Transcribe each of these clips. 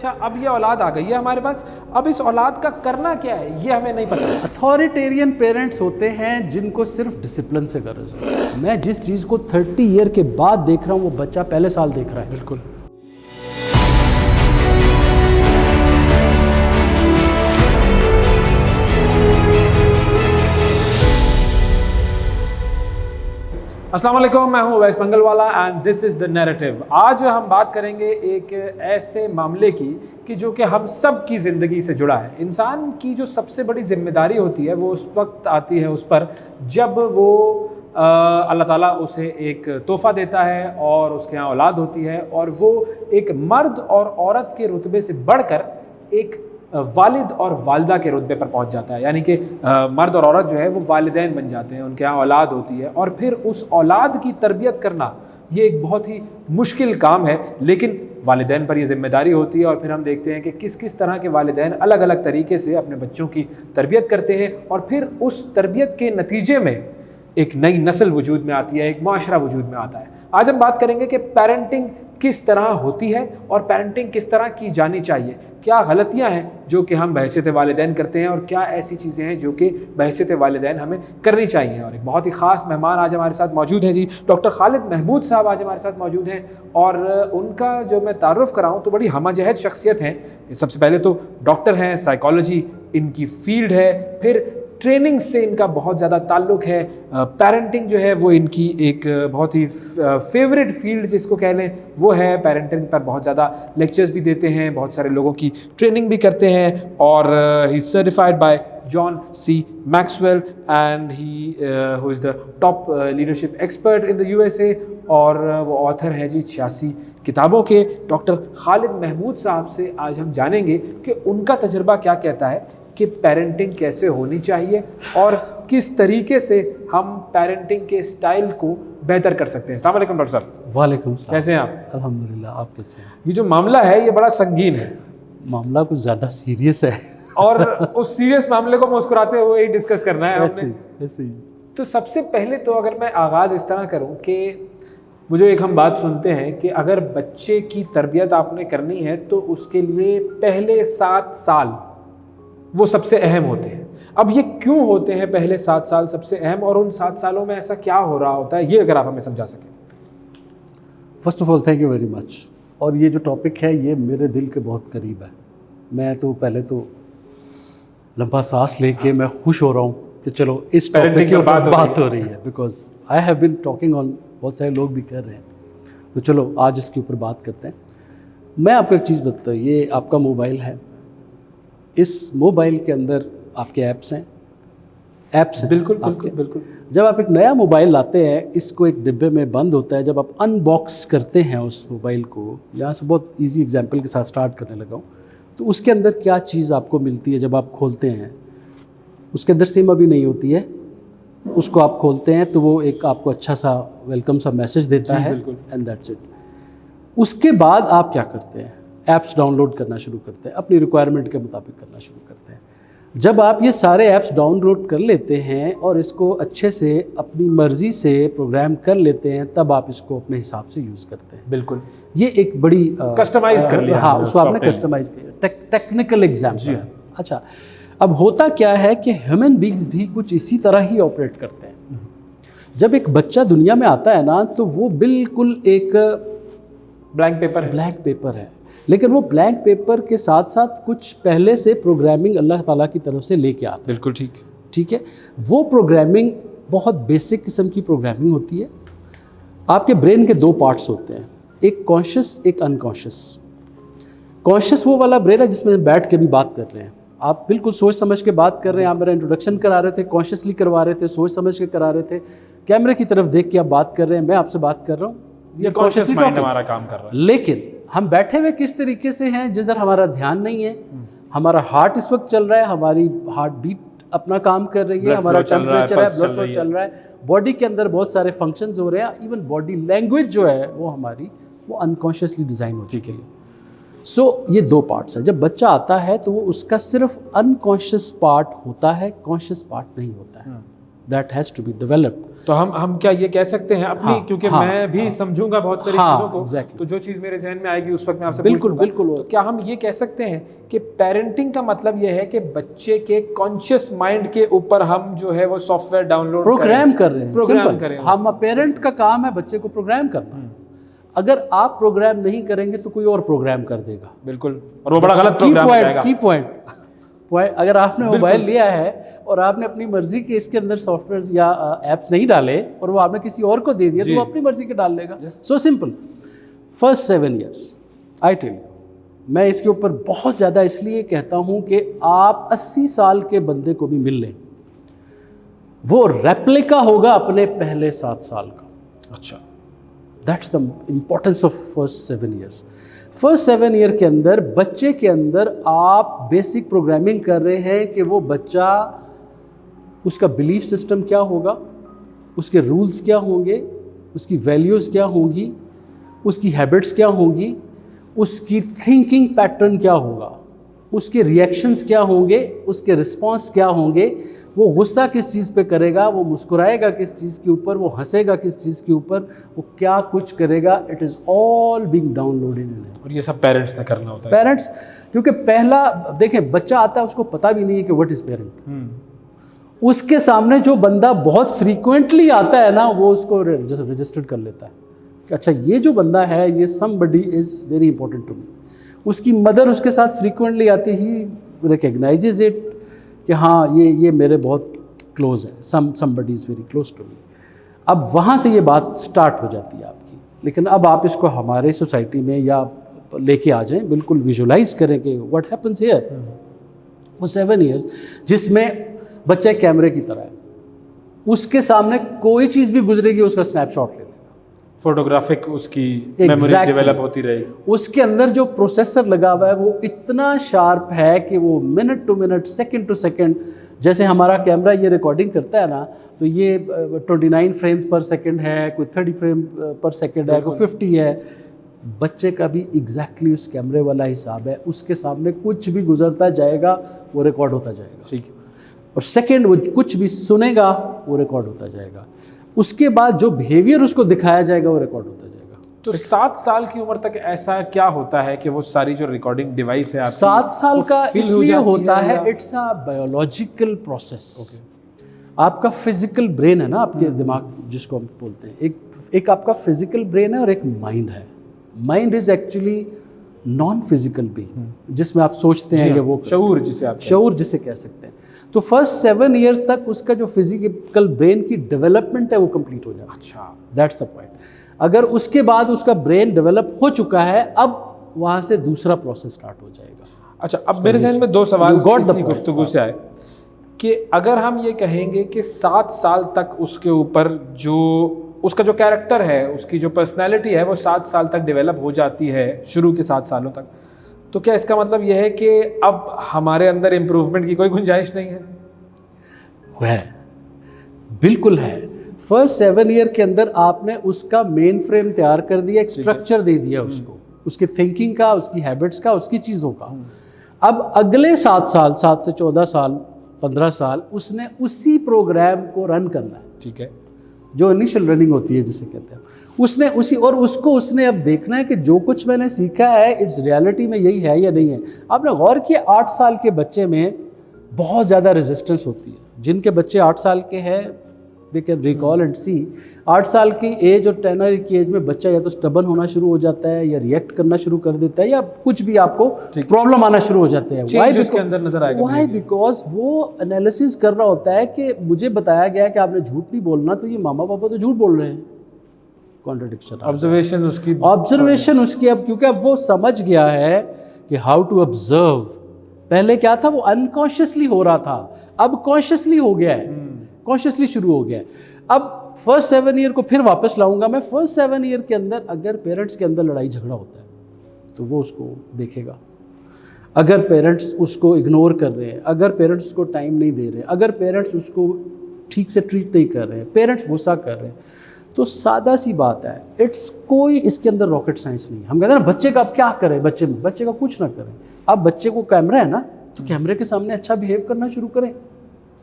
अच्छा अब ये औलाद आ गई है हमारे पास, अब इस औलाद का करना क्या है ये हमें नहीं पता। अथॉरिटेरियन पेरेंट्स होते हैं जिनको सिर्फ डिसिप्लिन से गरज है। मैं जिस चीज़ को 30 ईयर के बाद देख रहा हूँ वो बच्चा पहले साल देख रहा है। बिल्कुल। अस्सलाम वालेकुम, मैं हूं Uwais Mangalwala and this is the narrative. आज हम बात करेंगे एक ऐसे मामले की कि जो कि हम सब की ज़िंदगी से जुड़ा है। इंसान की जो सबसे बड़ी जिम्मेदारी होती है वो उस वक्त आती है उस पर जब वो अल्लाह ताला उसे एक तोहफ़ा देता है और उसके यहाँ औलाद होती है और वो एक मर्द और औरत के रुतबे से बढ़कर एक वालिद और वालदा के रुतबे पर पहुंच जाता है। यानी कि मर्द और औरत जो है वो वालिदैन बन जाते हैं, उनके यहाँ औलाद होती है और फिर उस औलाद की तरबियत करना ये एक बहुत ही मुश्किल काम है, लेकिन वालिदैन पर ये ज़िम्मेदारी होती है। और फिर हम देखते हैं कि किस किस तरह के वालिदैन अलग अलग तरीके से अपने बच्चों की तरबियत करते हैं और फिर उस तरबियत के नतीजे में एक नई नस्ल वजूद में आती है, एक माशरा वजूद में आता है। आज हम बात करेंगे कि पेरेंटिंग किस तरह होती है और पेरेंटिंग किस तरह की जानी चाहिए, क्या गलतियां हैं जो कि हम बहैसियत वालिदैन करते हैं और क्या ऐसी चीज़ें हैं जो कि बहैसियत वालिदैन हमें करनी चाहिए। और एक बहुत ही ख़ास मेहमान आज हमारे साथ मौजूद हैं जी, डॉक्टर खालिद महमूद साहब आज हमारे साथ मौजूद हैं और उनका जो मैं तारुफ़ कराऊँ तो बड़ी हमजहद शख्सियत हैं। सबसे पहले तो डॉक्टर हैं, साइकोलॉजी इनकी फील्ड है, फिर ट्रेनिंग से इनका बहुत ज़्यादा ताल्लुक़ है, पेरेंटिंग जो है वो इनकी एक बहुत ही फेवरेट फील्ड जिसको कह लें वो है। पेरेंटिंग पर बहुत ज़्यादा लेक्चर्स भी देते हैं, बहुत सारे लोगों की ट्रेनिंग भी करते हैं और he is certified by John C Maxwell and he who is the top leadership expert in the USA और वो ऑथर हैं जी 86 किताबों के। डॉक्टर खालिद महमूद साहब से आज हम जानेंगे कि उनका तजर्बा क्या कहता है कि पेरेंटिंग कैसे होनी चाहिए और किस तरीके से हम पेरेंटिंग के स्टाइल को बेहतर कर सकते हैं। अस्सलाम वालेकुम डॉक्टर साहब। वालेकुम सलाम। कैसे हैं आप? अल्हम्दुलिल्लाह, आप कैसे हैं? ये जो मामला है ये बड़ा संगीन है, मामला कुछ ज़्यादा सीरियस है और उस सीरियस मामले को मुस्कुराते हुए ही डिस्कस करना है ऐसे ही। तो सबसे पहले तो अगर मैं आगाज़ इस तरह करूँ कि वो जो एक हम बात सुनते हैं कि अगर बच्चे की तरबियत आपने करनी है तो उसके लिए पहले 7 साल वो सबसे अहम होते हैं। अब ये क्यों होते हैं पहले 7 साल सबसे अहम और उन 7 सालों में ऐसा क्या हो रहा होता है, ये अगर आप हमें समझा सकें। First of all thank you very much. और ये जो टॉपिक है ये मेरे दिल के बहुत करीब है। मैं तो पहले तो लंबा सांस लेके मैं खुश हो रहा हूँ कि चलो इस टॉपिक के ऊपर बात हो रही है, because I have been talking on, बहुत सारे लोग भी कर रहे हैं, तो चलो आज इसके ऊपर बात करते हैं। मैं आपको एक चीज़ बताता हूँ, ये आपका मोबाइल है, इस मोबाइल के अंदर आपके ऐप्स हैं। बिल्कुल बिल्कुल बिल्कुल। जब आप एक नया मोबाइल लाते हैं, इसको एक डिब्बे में बंद होता है, जब आप अनबॉक्स करते हैं उस मोबाइल को, यहाँ से बहुत इजी एग्जांपल के साथ स्टार्ट करने लगा हूँ, तो उसके अंदर क्या चीज़ आपको मिलती है जब आप खोलते हैं? उसके अंदर सिम अभी नहीं होती है, उसको आप खोलते हैं तो वो एक आपको अच्छा सा वेलकम सा मैसेज देता है एंड दैट्स इट। उसके बाद आप क्या करते हैं? ऐप्स डाउनलोड करना शुरू करते हैं, अपनी रिक्वायरमेंट के मुताबिक करना शुरू करते हैं। जब आप ये सारे ऐप्स डाउनलोड कर लेते हैं और इसको अच्छे से अपनी मर्ज़ी से प्रोग्राम कर लेते हैं, तब आप इसको अपने हिसाब से यूज़ करते हैं। बिल्कुल, ये एक बड़ी कस्टमाइज़ कर लिया। हाँ, उसको आपने कस्टमाइज़ किया, टेक्निकल एग्जाम्पल है। अच्छा, अब होता क्या है कि ह्यूमन बीइंग्स भी कुछ इसी तरह ही ऑपरेट करते हैं। जब एक बच्चा दुनिया में आता है ना, तो वो बिल्कुल एक ब्लैंक पेपर है, लेकिन वो ब्लैंक पेपर के साथ साथ कुछ पहले से प्रोग्रामिंग अल्लाह ताला की तरफ से लेके आता है। बिल्कुल ठीक है। वो प्रोग्रामिंग बहुत बेसिक किस्म की प्रोग्रामिंग होती है। आपके ब्रेन के 2 पार्ट्स होते हैं, एक कॉन्शियस, एक अनकॉन्शियस। कॉन्शियस वो वाला ब्रेन है जिसमें बैठ के भी बात कर रहे हैं, आप बिल्कुल सोच समझ के बात कर रहे हैं। आप मेरा इंट्रोडक्शन करा रहे थे, कॉन्शियसली करवा रहे थे, सोच समझ के करा रहे थे, कैमरे की तरफ देख के आप बात कर रहे हैं, मैं आपसे बात कर रहा हूँ, ये कॉन्शियसली हमारा काम कर रहा है। लेकिन हम बैठे हुए किस तरीके से हैं, जिधर हमारा ध्यान नहीं है, हमारा हार्ट इस वक्त चल रहा है, हमारी हार्ट बीट अपना काम कर रही है, हमारा टेम्परेचर है, ब्लड फ्लो चल रहा है, बॉडी के अंदर बहुत सारे फंक्शंस हो रहे हैं, इवन बॉडी लैंग्वेज जो है वो हमारी वो अनकॉन्शियसली डिज़ाइन हो चुकी है। सो ये 2 पार्ट्स हैं। जब बच्चा आता है तो वो उसका सिर्फ अनकॉन्शियस पार्ट होता है, कॉन्शियस पार्ट नहीं होता है। That has to be developed. तो हम क्या ये कह सकते हैं अपनी, क्योंकि मैं भी समझूंगा बहुत सारी चीज़ों को, exactly. तो जो चीज़ मेरे जहन में आएगी उस वक्त मैं आपसे बिल्कुल पूछूंगा। बिल्कुल। तो क्या हम ये कह सकते हैं कि पेरेंटिंग का मतलब ये है कि बच्चे के कॉन्शियस माइंड के ऊपर हम जो है वो सॉफ्टवेयर डाउनलोड प्रोग्राम कर रहे हैं, प्रोग्राम करें? हम पेरेंट का काम है बच्चे को प्रोग्राम करना। अगर आप प्रोग्राम नहीं करेंगे तो कोई और प्रोग्राम कर देगा। बिल्कुल, और वो बड़ा गलत प्रोग्राम हो जाएगा। की पॉइंट अगर आपने मोबाइल लिया है और आपने अपनी मर्जी के इसके अंदर सॉफ्टवेयर या एप्स नहीं डाले और वो आपने किसी और को दे दिया तो वो अपनी मर्जी के डाल लेगा। So simple. First 7 years I tell you, मैं इसके ऊपर बहुत ज़्यादा इसलिए कहता हूँ कि आप 80 साल के बंदे को भी मिल लें, वो रेप्लिका होगा अपने पहले 7 साल का। अच्छा, that's the importance of first 7 years। First 7 year के अंदर बच्चे के अंदर आप बेसिक प्रोग्रामिंग कर रहे हैं कि वो बच्चा, उसका बिलीफ सिस्टम क्या होगा, उसके रूल्स क्या होंगे, उसकी वैल्यूज़ क्या होंगी, उसकी हैबिट्स क्या होंगी, उसकी थिंकिंग पैटर्न क्या होगा, उसके रिएक्शंस क्या होंगे, उसके रिस्पॉन्स क्या होंगे, वो गुस्सा किस चीज़ पे करेगा, वो मुस्कुराएगा किस चीज़ के ऊपर, वो हंसेगा किस चीज़ के ऊपर, वो क्या कुछ करेगा। It is all being downloaded in it. और ये सब पेरेंट्स ने करना होता है। पेरेंट्स, क्योंकि पहला देखें बच्चा आता है उसको पता भी नहीं है कि व्हाट इज़ पेरेंट। उसके सामने जो बंदा बहुत फ्रीक्वेंटली आता है ना, वो उसको रजिस्टर्ड कर लेता है कि अच्छा ये जो बंदा है ये somebody is very important to me. उसकी मदर उसके साथ फ्रीक्वेंटली आती ही रिकग्नाइजेज इट कि हाँ ये मेरे बहुत क्लोज है, somebody is very close to me. अब वहाँ से ये बात स्टार्ट हो जाती है आपकी। लेकिन अब आप इसको हमारे सोसाइटी में या लेके आ जाएं, बिल्कुल विजुलाइज करें कि व्हाट हैपन्स हियर। वो 7 years जिसमें बच्चा एक कैमरे की तरह है, उसके सामने कोई चीज़ भी गुजरेगी उसका स्नैपशॉट ले लेगा। फोटोग्राफिक उसकी मेमोरी डेवलप होती रहेगी। उसके अंदर जो प्रोसेसर लगा हुआ है वो इतना शार्प है कि वो minute to minute, second to second, जैसे हमारा कैमरा ये रिकॉर्डिंग करता है ना, तो ये 29 फ्रेम्स पर सेकंड है, कोई 30 फ्रेम पर सेकंड है, कोई 50 है। बच्चे का भी एग्जैक्टली उस कैमरे वाला हिसाब है। उसके सामने कुछ भी गुजरता जाएगा वो रिकॉर्ड होता जाएगा, ठीक है। और सेकंड वो कुछ भी सुनेगा वो रिकॉर्ड होता जाएगा। उसके बाद जो बिहेवियर उसको दिखाया जाएगा वो रिकॉर्ड होता जाएगा। तो 7 साल की उम्र तक ऐसा क्या होता है कि वो सारी जो रिकॉर्डिंग डिवाइस है आपकी 7 साल का इसलिए होता है, या? It's a biological process. आपका फिजिकल ब्रेन है ना, आपके दिमाग जिसको हम बोलते हैं, एक आपका फिजिकल ब्रेन है और एक माइंड है। Mind is actually non physical भी, जिसमें आप सोचते हैं, या वो शऊर जिसे आप शऊर जिसे कह सकते हैं। तो फर्स्ट 7 years तक उसका जो फिजिकल ब्रेन की डेवलपमेंट है वो कंप्लीट हो जाता है। अच्छा, दैट्स द पॉइंट। अगर उसके बाद उसका ब्रेन डेवलप हो चुका है, अब वहाँ से दूसरा प्रोसेस स्टार्ट हो जाएगा। अच्छा, अब मेरे जहन में 2 सवाल got the इसी point. गुफ्तगू से आए कि अगर हम ये कहेंगे कि 7 साल तक उसके ऊपर जो उसका जो कैरेक्टर है, उसकी जो पर्सनैलिटी है वो 7 साल तक डेवलप हो जाती है, शुरू के 7 सालों तक, तो क्या इसका मतलब यह है कि अब हमारे अंदर इम्प्रूवमेंट की कोई गुंजाइश नहीं है? है, बिल्कुल है। फर्स्ट 7 year के अंदर आपने उसका मेन फ्रेम तैयार कर दिया, एक स्ट्रक्चर दे दिया उसको, उसकी थिंकिंग का, उसकी हैबिट्स का, उसकी चीज़ों का। अब अगले 7 साल, 7 से 14 साल, 15 साल उसने उसी प्रोग्राम को रन करना है। ठीक है, जो इनिशियल रनिंग होती है जिसे कहते हैं, उसने उसी, और उसको उसने अब देखना है कि जो कुछ मैंने सीखा है इट्स रियलिटी में यही है या नहीं है। आपने गौर किया 8 साल के बच्चे में बहुत ज़्यादा रेजिस्टेंस होती है। जिनके बच्चे 8 साल के हैं, दे कैन रिकॉल एंड सी, 8 साल की एज और 10 year की एज में बच्चा या तो स्टबन होना शुरू हो जाता है, या रिएक्ट करना शुरू कर देता है, या कुछ भी आपको प्रॉब्लम आना शुरू हो जाते हैं। वाई? बिकॉज वो एनालिसिस कर रहा होता है कि मुझे बताया गया है कि आपने झूठ नहीं बोलना, तो ये मामा पापा तो झूठ बोल रहे हैं। कॉन्ट्रडिक्शन, ऑब्जर्वेशन उसकी अब, क्योंकि अब वो समझ गया है कि हाउ टू ऑब्जर्व। पहले क्या था, वो अनकॉन्शियसली हो रहा था, अब कॉन्शियसली हो गया है, कॉन्शियसली शुरू हो गया है। अब फर्स्ट 7 year को फिर वापस लाऊंगा मैं। फर्स्ट 7 year के अंदर अगर पेरेंट्स के अंदर लड़ाई झगड़ा होता है तो वो उसको देखेगा। अगर पेरेंट्स उसको इग्नोर कर रहे हैं, अगर पेरेंट्स उसको टाइम नहीं दे रहे हैं, अगर पेरेंट्स उसको ठीक से ट्रीट नहीं कर रहे हैं, पेरेंट्स गुस्सा कर रहे हैं, तो सादा सी बात है, इट्स कोई इसके अंदर रॉकेट साइंस नहीं। हम कहते हैं ना बच्चे का अब क्या करें, बच्चे का कुछ ना करें। अब बच्चे को कैमरा है ना, तो कैमरे के सामने अच्छा बिहेव करना शुरू करें।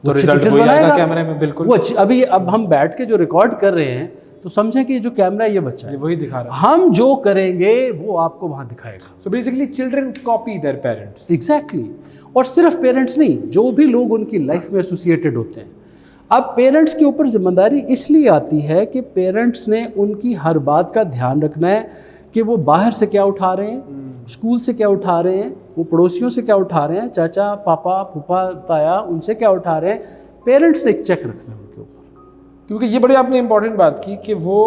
तो अच्छे रिजल्ट pictures वही आएगा बनाएगा। कैमरे में, बिल्कुल वो अभी अब हम बैठ के जो रिकॉर्ड कर रहे हैं तो समझें कि जो कैमरा ये बच्चा ये है, वही दिखा रहा है। हम जो करेंगे वो आपको वहां दिखाएगा। So basically children copy their parents. Exactly और सिर्फ पेरेंट्स नहीं, जो भी लोग उनकी लाइफ में एसोसिएटेड होते हैं। अब पेरेंट्स के ऊपर जिम्मेदारी इसलिए आती है कि पेरेंट्स ने उनकी हर बात का ध्यान रखना है कि वो बाहर से क्या उठा रहे हैं, स्कूल से क्या उठा रहे हैं, वो पड़ोसियों से क्या उठा रहे हैं, चाचा पापा फूफा ताया उनसे क्या उठा रहे हैं। पेरेंट्स ने एक चेक रखना है उनके ऊपर। क्योंकि ये बड़ी आपने इंपॉर्टेंट बात की कि वो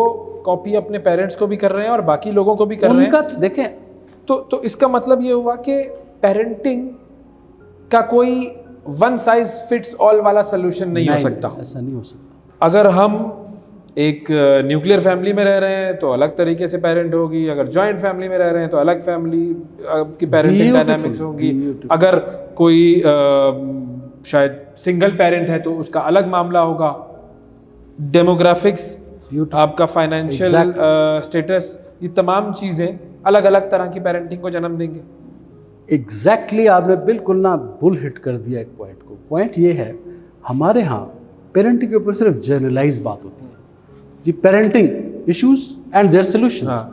कॉपी अपने पेरेंट्स को भी कर रहे हैं और बाकी लोगों को भी कर रहे हैं। उनका तो देखें, तो इसका मतलब ये हुआ कि पेरेंटिंग का कोई वन साइज फिट्स ऑल वाला सोल्यूशन नहीं हो सकता। ऐसा नहीं हो सकता। अगर हम एक न्यूक्लियर फैमिली में रह रहे हैं तो अलग तरीके से पेरेंट होगी, अगर जॉइंट फैमिली में रह रहे हैं तो अलग फैमिली की पेरेंटिंग डायनामिक्स होगी, अगर कोई शायद सिंगल पेरेंट है तो उसका अलग मामला होगा, डेमोग्राफिक्स, आपका फाइनेंशियल स्टेटस, ये तमाम चीज़ें अलग अलग तरह की पेरेंटिंग को जन्म देंगे। एग्जैक्टली आपने बिल्कुल ना बुल हिट कर दिया एक पॉइंट को। पॉइंट ये है, हमारे यहाँ पेरेंटिंग के ऊपर सिर्फ जनरलाइज बात होती है जी, parenting issues and their solution.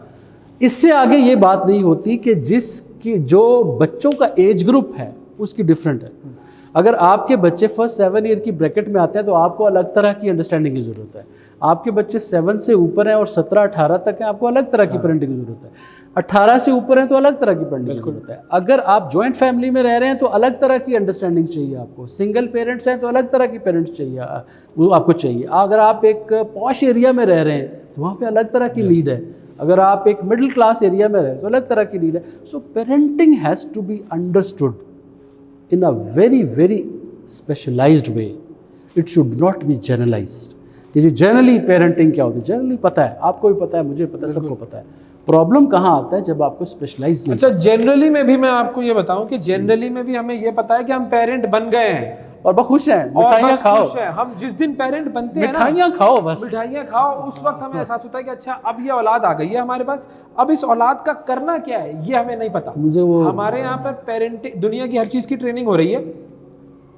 इससे आगे ये बात नहीं होती कि जिसकी जो बच्चों का एज ग्रुप है उसकी डिफरेंट है। अगर आपके बच्चे फर्स्ट 7 ईयर की ब्रैकेट में आते हैं तो आपको अलग तरह की अंडरस्टैंडिंग की ज़रूरत है। आपके बच्चे 7 से ऊपर हैं और 17-18 तक हैं, आपको अलग तरह की पेरेंटिंग की ज़रूरत है। 18 से ऊपर हैं तो अलग तरह की पेरेंटिंग की ज़रूरत है। अगर आप जॉइंट फैमिली में रह रहे हैं तो अलग तरह की अंडरस्टैंडिंग चाहिए आपको। सिंगल पेरेंट्स हैं तो अलग तरह की पेरेंट्स चाहिए, वो आपको चाहिए। अगर आप एक पॉश एरिया में रह रहे हैं तो वहाँ पर अलग तरह की नीड है। अगर आप एक मिडिल क्लास एरिया में रह रहे हैं तो अलग तरह की नीड है। So parenting has to be understood in a very very specialized way. It should not be generalized. कि जी जनरली पेरेंटिंग क्या होती है, जनरली पता है, आपको भी पता है, मुझे पता है, सबको पता है। प्रॉब्लम कहाँ आता है जब आपको स्पेशलाइज नहीं। अच्छा, जनरली में भी मैं आपको ये बताऊं कि जनरली में भी हमें ये पता है कि हम पेरेंट बन गए हैं और बहुत खुश हैं, और मिठाइयाँ बस खाओ, खुश हैं। हम जिस दिन पेरेंट बनते हैं ना, मिठाइयाँ खाओ, बस मिठाइयाँ खाओ, उस वक्त हमें एहसास होता है कि अच्छा अब ये औलाद आ गई है हमारे पास, अब इस औलाद का करना क्या है ये हमें नहीं पता। मुझे वो हमारे यहाँ पर पेरेंटिंग, दुनिया की हर चीज़ की ट्रेनिंग हो रही है,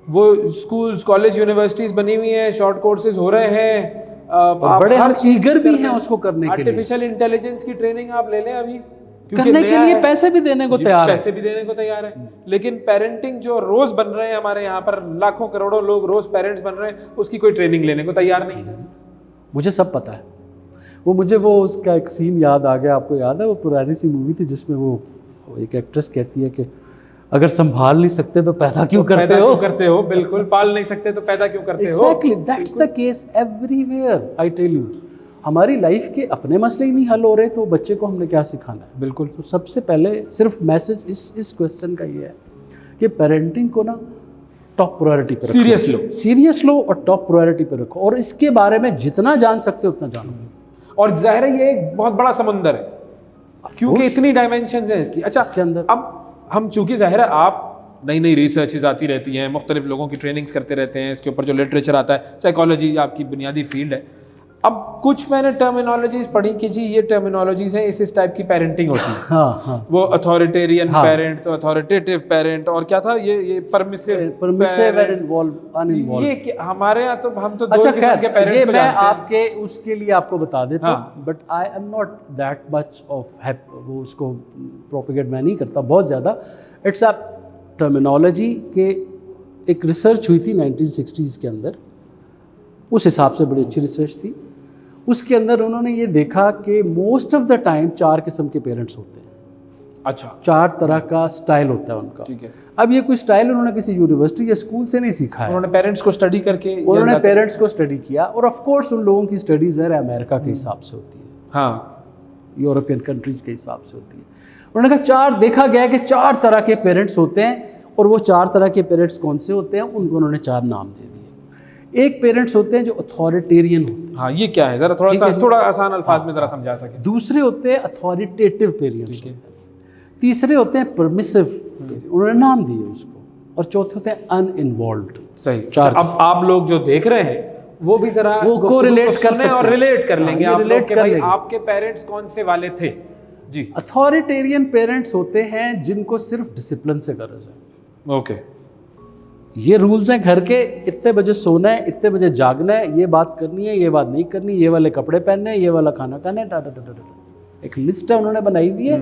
वो स्कूल्स कॉलेज यूनिवर्सिटीज़ बनी हुई हैं, शॉर्ट कोर्सेज हो रहे हैं, और बड़े हम ईगर भी हैं उसको करने के लिए। आर्टिफिशियल इंटेलिजेंस की ट्रेनिंग आप ले लें अभी, करने के लिए पैसे भी देने को तैयार है, पैसे भी देने को तैयार है। लेकिन पेरेंटिंग जो रोज बन रहे हैं हमारे यहाँ पर, लाखों करोड़ों लोग रोज पेरेंट्स बन रहे हैं, उसकी कोई ट्रेनिंग लेने को तैयार नहीं है। मुझे सब पता है। वो मुझे वो उसका एक सीन याद आ गया, आपको याद है? वो पुरानी सी मूवी थी जिसमें वो एक एक्ट्रेस कहती है कि अगर संभाल नहीं सकते तो पैदा क्यों करते हो? करते हो, बिल्कुल। पाल नहीं सकते तो पैदा क्यों करते हो? Exactly, that's the case everywhere, I tell you। हमारी लाइफ के अपने मसले ही नहीं हल हो रहे तो बच्चे को हमने क्या सिखाना है? बिल्कुल। तो सबसे पहले सिर्फ मैसेज इस क्वेश्चन का ये है कि पेरेंटिंग को ना टॉप प्रायोरिटी पे रखो, सीरियस लो और टॉप प्रायोरिटी पे रखो, और इसके बारे में जितना जान सकते हो उतना जानो। और जाहिर है ये एक बहुत बड़ा समंदर है, क्योंकि इतनी डायमेंशंस हैं इसकी। अच्छा, इसके अंदर अब हम चूंकि जाहिर है आप नई नई रिसर्चेज आती रहती हैं, मुख्तलिफ लोगों की ट्रेनिंग्स करते रहते हैं, इसके ऊपर जो लिटरेचर आता है, साइकोलॉजी आपकी बुनियादी फील्ड है। अब कुछ मैंने टर्मिनोलॉजीज पढ़ी कि जी ये टर्मिनोलॉजीज हैं, इस टाइप की पेरेंटिंग होती है। हाँ। वो अथॉरिटेरियन पेरेंट, तो अथॉरिटेटिव पेरेंट, और क्या था ये परमिसिव एंड अनइन्वॉल्व। ये हमारे यहाँ तो हम तो अच्छा, दो किस्म के पेरेंट्स ये को मैं जानते हैं। आपके उसके लिए आपको बता देता हूँ, but I am not that much of वो उसको प्रोपेगेट मैं नहीं करता बहुत ज़्यादा। इट्स अ टर्मिनोलॉजी के एक रिसर्च हुई थी 1960s के अंदर, उस हिसाब से बड़ी अच्छी रिसर्च थी। उसके अंदर उन्होंने ये देखा कि मोस्ट ऑफ द टाइम 4 किस्म के पेरेंट्स होते हैं। अच्छा, 4 तरह का स्टाइल होता है उनका। ठीक है। अब ये कोई स्टाइल उन्होंने किसी यूनिवर्सिटी या स्कूल से नहीं सीखा है, उन्होंने पेरेंट्स को स्टडी करके, उन्होंने पेरेंट्स को स्टडी किया। और ऑफ कोर्स उन लोगों की स्टडीज़ है अमेरिका के हिसाब से होती है, हाँ, यूरोपियन कंट्रीज़ के हिसाब से होती है। उन्होंने कहा 4 देखा गया कि 4 तरह के पेरेंट्स होते हैं, और वो 4 तरह के पेरेंट्स कौन से होते हैं उनको उन्होंने 4 नाम दे दिए। एक पेरेंट्स होते हैं जो अथॉरिटेरियन होते हैं। हाँ, ये क्या है जरा थोड़ा आसान अल्फाज में जरा समझा सके। दूसरे होते हैं अथॉरिटेटिव पेरेंट्स, तीसरे होते हैं परमिसिव, उन्होंने नाम दिए उसको, और चौथे होते हैं अनइन्वॉल्व्ड। सही। अब आप लोग जो देख रहे हैं वो भी जरा वो को रिलेट कर सकते हैं और रिलेट कर लेंगे आप लोग कि भाई लेंगे। आपके पेरेंट्स कौन से वाले थे जी। अथॉरिटेरियन पेरेंट्स होते हैं जिनको सिर्फ डिसिप्लिन से गरज है। ओके। ये रूल्स हैं घर के, इतने बजे सोना है, इतने बजे जागना है, ये बात करनी है, ये बात नहीं करनी, ये वाले कपड़े पहनने हैं, ये वाला खाना खाना है, टाटा टाटा टाटा। एक लिस्ट है उन्होंने बनाई हुई है,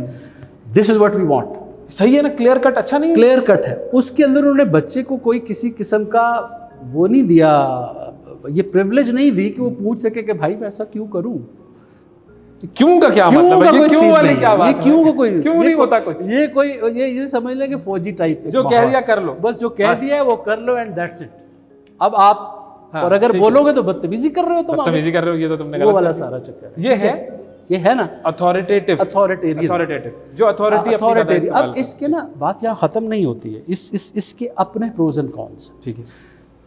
this is what we want. सही है ना, क्लियर कट अच्छा नहीं है? क्लियर कट है। उसके अंदर उन्होंने बच्चे को कोई किसी किस्म का वो नहीं दिया, ये प्रिविलेज नहीं दी कि वो पूछ सके कि भाई मैं ऐसा क्यों करूं। क्यों का क्या मतलब है? ये क्यों वाली क्या बात है? क्यों का कोई क्यों नहीं होता कुछ? ये कोई ये समझ लें कि फौजी टाइप जो कह दिया कर लो, बस जो कह दिया है वो कर लो एंड दैट्स इट। अब आप हाँ, और अगर बोलोगे तो बदतमीजी कर रहे हो, तुम बदतमीजी कर रहे हो, ये तो तुमने वो वाला सारा चक्कर ये है ना अथॉरिटेटिव जो अथॉरिटी। अब इसके ना बात यहाँ खत्म नहीं होती है, इसके अपने प्रोज एंड कॉन्स। ठीक है,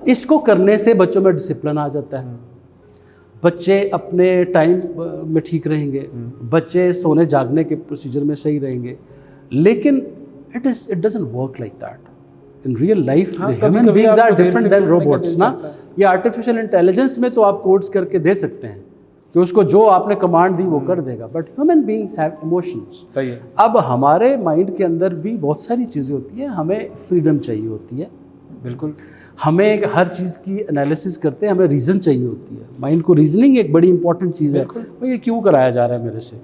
इसको करने से बच्चों में डिसिप्लिन आ जाता है, बच्चे अपने टाइम में ठीक रहेंगे, बच्चे सोने जागने के प्रोसीजर में सही रहेंगे। लेकिन it doesn't work like that in real life. Human beings are different than robots ना। ये आर्टिफिशियल इंटेलिजेंस में तो आप कोड्स करके दे सकते हैं कि उसको जो आपने कमांड दी वो कर देगा, but human beings have emotions. सही है। अब हमारे माइंड के अंदर भी बहुत सारी चीज़ें होती हैं, हमें फ्रीडम चाहिए होती है, बिल्कुल। हमें हर चीज़ की एनालिसिस करते हैं, हमें रीज़न चाहिए होती है। माइंड को रीजनिंग एक बड़ी इंपॉर्टेंट चीज़ है। वो ये क्यों कराया जा रहा है मेरे से,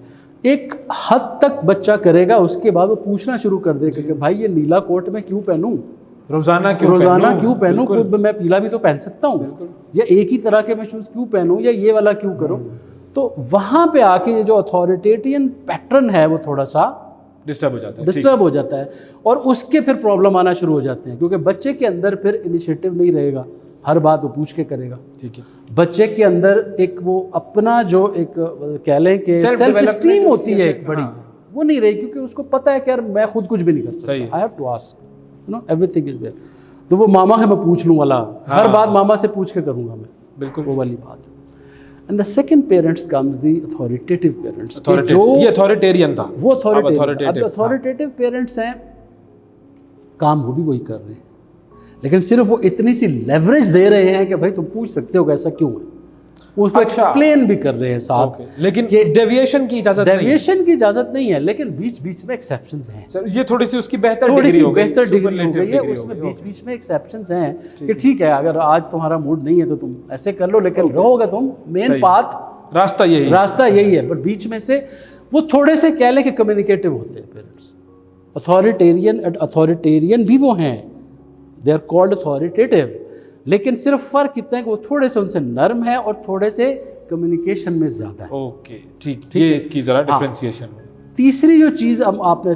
एक हद तक बच्चा करेगा, उसके बाद वो पूछना शुरू कर देगा कि भाई ये नीला कोट मैं क्यों पहनूं, रोजाना क्यों पहनूं, मैं पीला भी तो पहन सकता हूँ, या एक ही तरह के मैं शूज़ क्यों पहनूं, या ये वाला क्यों करूँ। तो वहाँ पे आके ये जो अथॉरिटेरियन पैटर्न है वो थोड़ा सा डिस्टर्ब हो जाता है और उसके फिर प्रॉब्लम आना शुरू हो जाते हैं, क्योंकि बच्चे के अंदर फिर इनिशिएटिव नहीं रहेगा, हर बात वो पूछ के करेगा। ठीक है। बच्चे के अंदर एक वो अपना जो एक कह लें कि सेल्फ स्टीम होती है एक बड़ी, वो नहीं रही, क्योंकि उसको पता है कि यार मैं खुद कुछ भी नहीं कर सकता, I have to ask, you know, everything is there. तो वो मामा है मैं पूछ लूँ वाला, हर बात मामा से पूछ के करूँगा मैं, बिल्कुल वो वाली बात। And the second parents comes the authoritative parents, जो ये अथॉरिटेरियन था, वो अथॉरिटेटिव। अब अथॉरिटेटिव पेरेंट्स हैं, काम वो भी वही कर रहे हैं, लेकिन सिर्फ वो इतनी सी लेवरेज दे रहे हैं कि भाई तुम पूछ सकते हो ऐसा क्यों है, उसको एक्सप्लेन भी कर रहे हैं साथ। लेकिन डेविएशन की इजाजत नहीं है, लेकिन बीच बीच में एक्सेप्शंस हैं। ये थोड़ी सी उसकी बेहतर डिग्री हो गई है, उसमें बीच बीच में एक्सेप्शंस हैं कि ठीक है अगर आज तुम्हारा मूड नहीं है तो तुम ऐसे कर लो, लेकिन रहोगे तुम मेन पाथ, रास्ता यही है। बट बीच में से वो थोड़े से कह लें कि कम्युनिकेटिव होते हैं पेरेंट्स। अथॉरिटेरियन भी वो हैं, दे आर कॉल्ड अथॉरिटेटिव, लेकिन सिर्फ फर्क इतना है कि वो थोड़े से उनसे नर्म है और थोड़े से कम्युनिकेशन में ज़्यादा है। ओके, ठीक, ये इसकी ज़रा डिफरेंशिएशन। तीसरी जो चीज़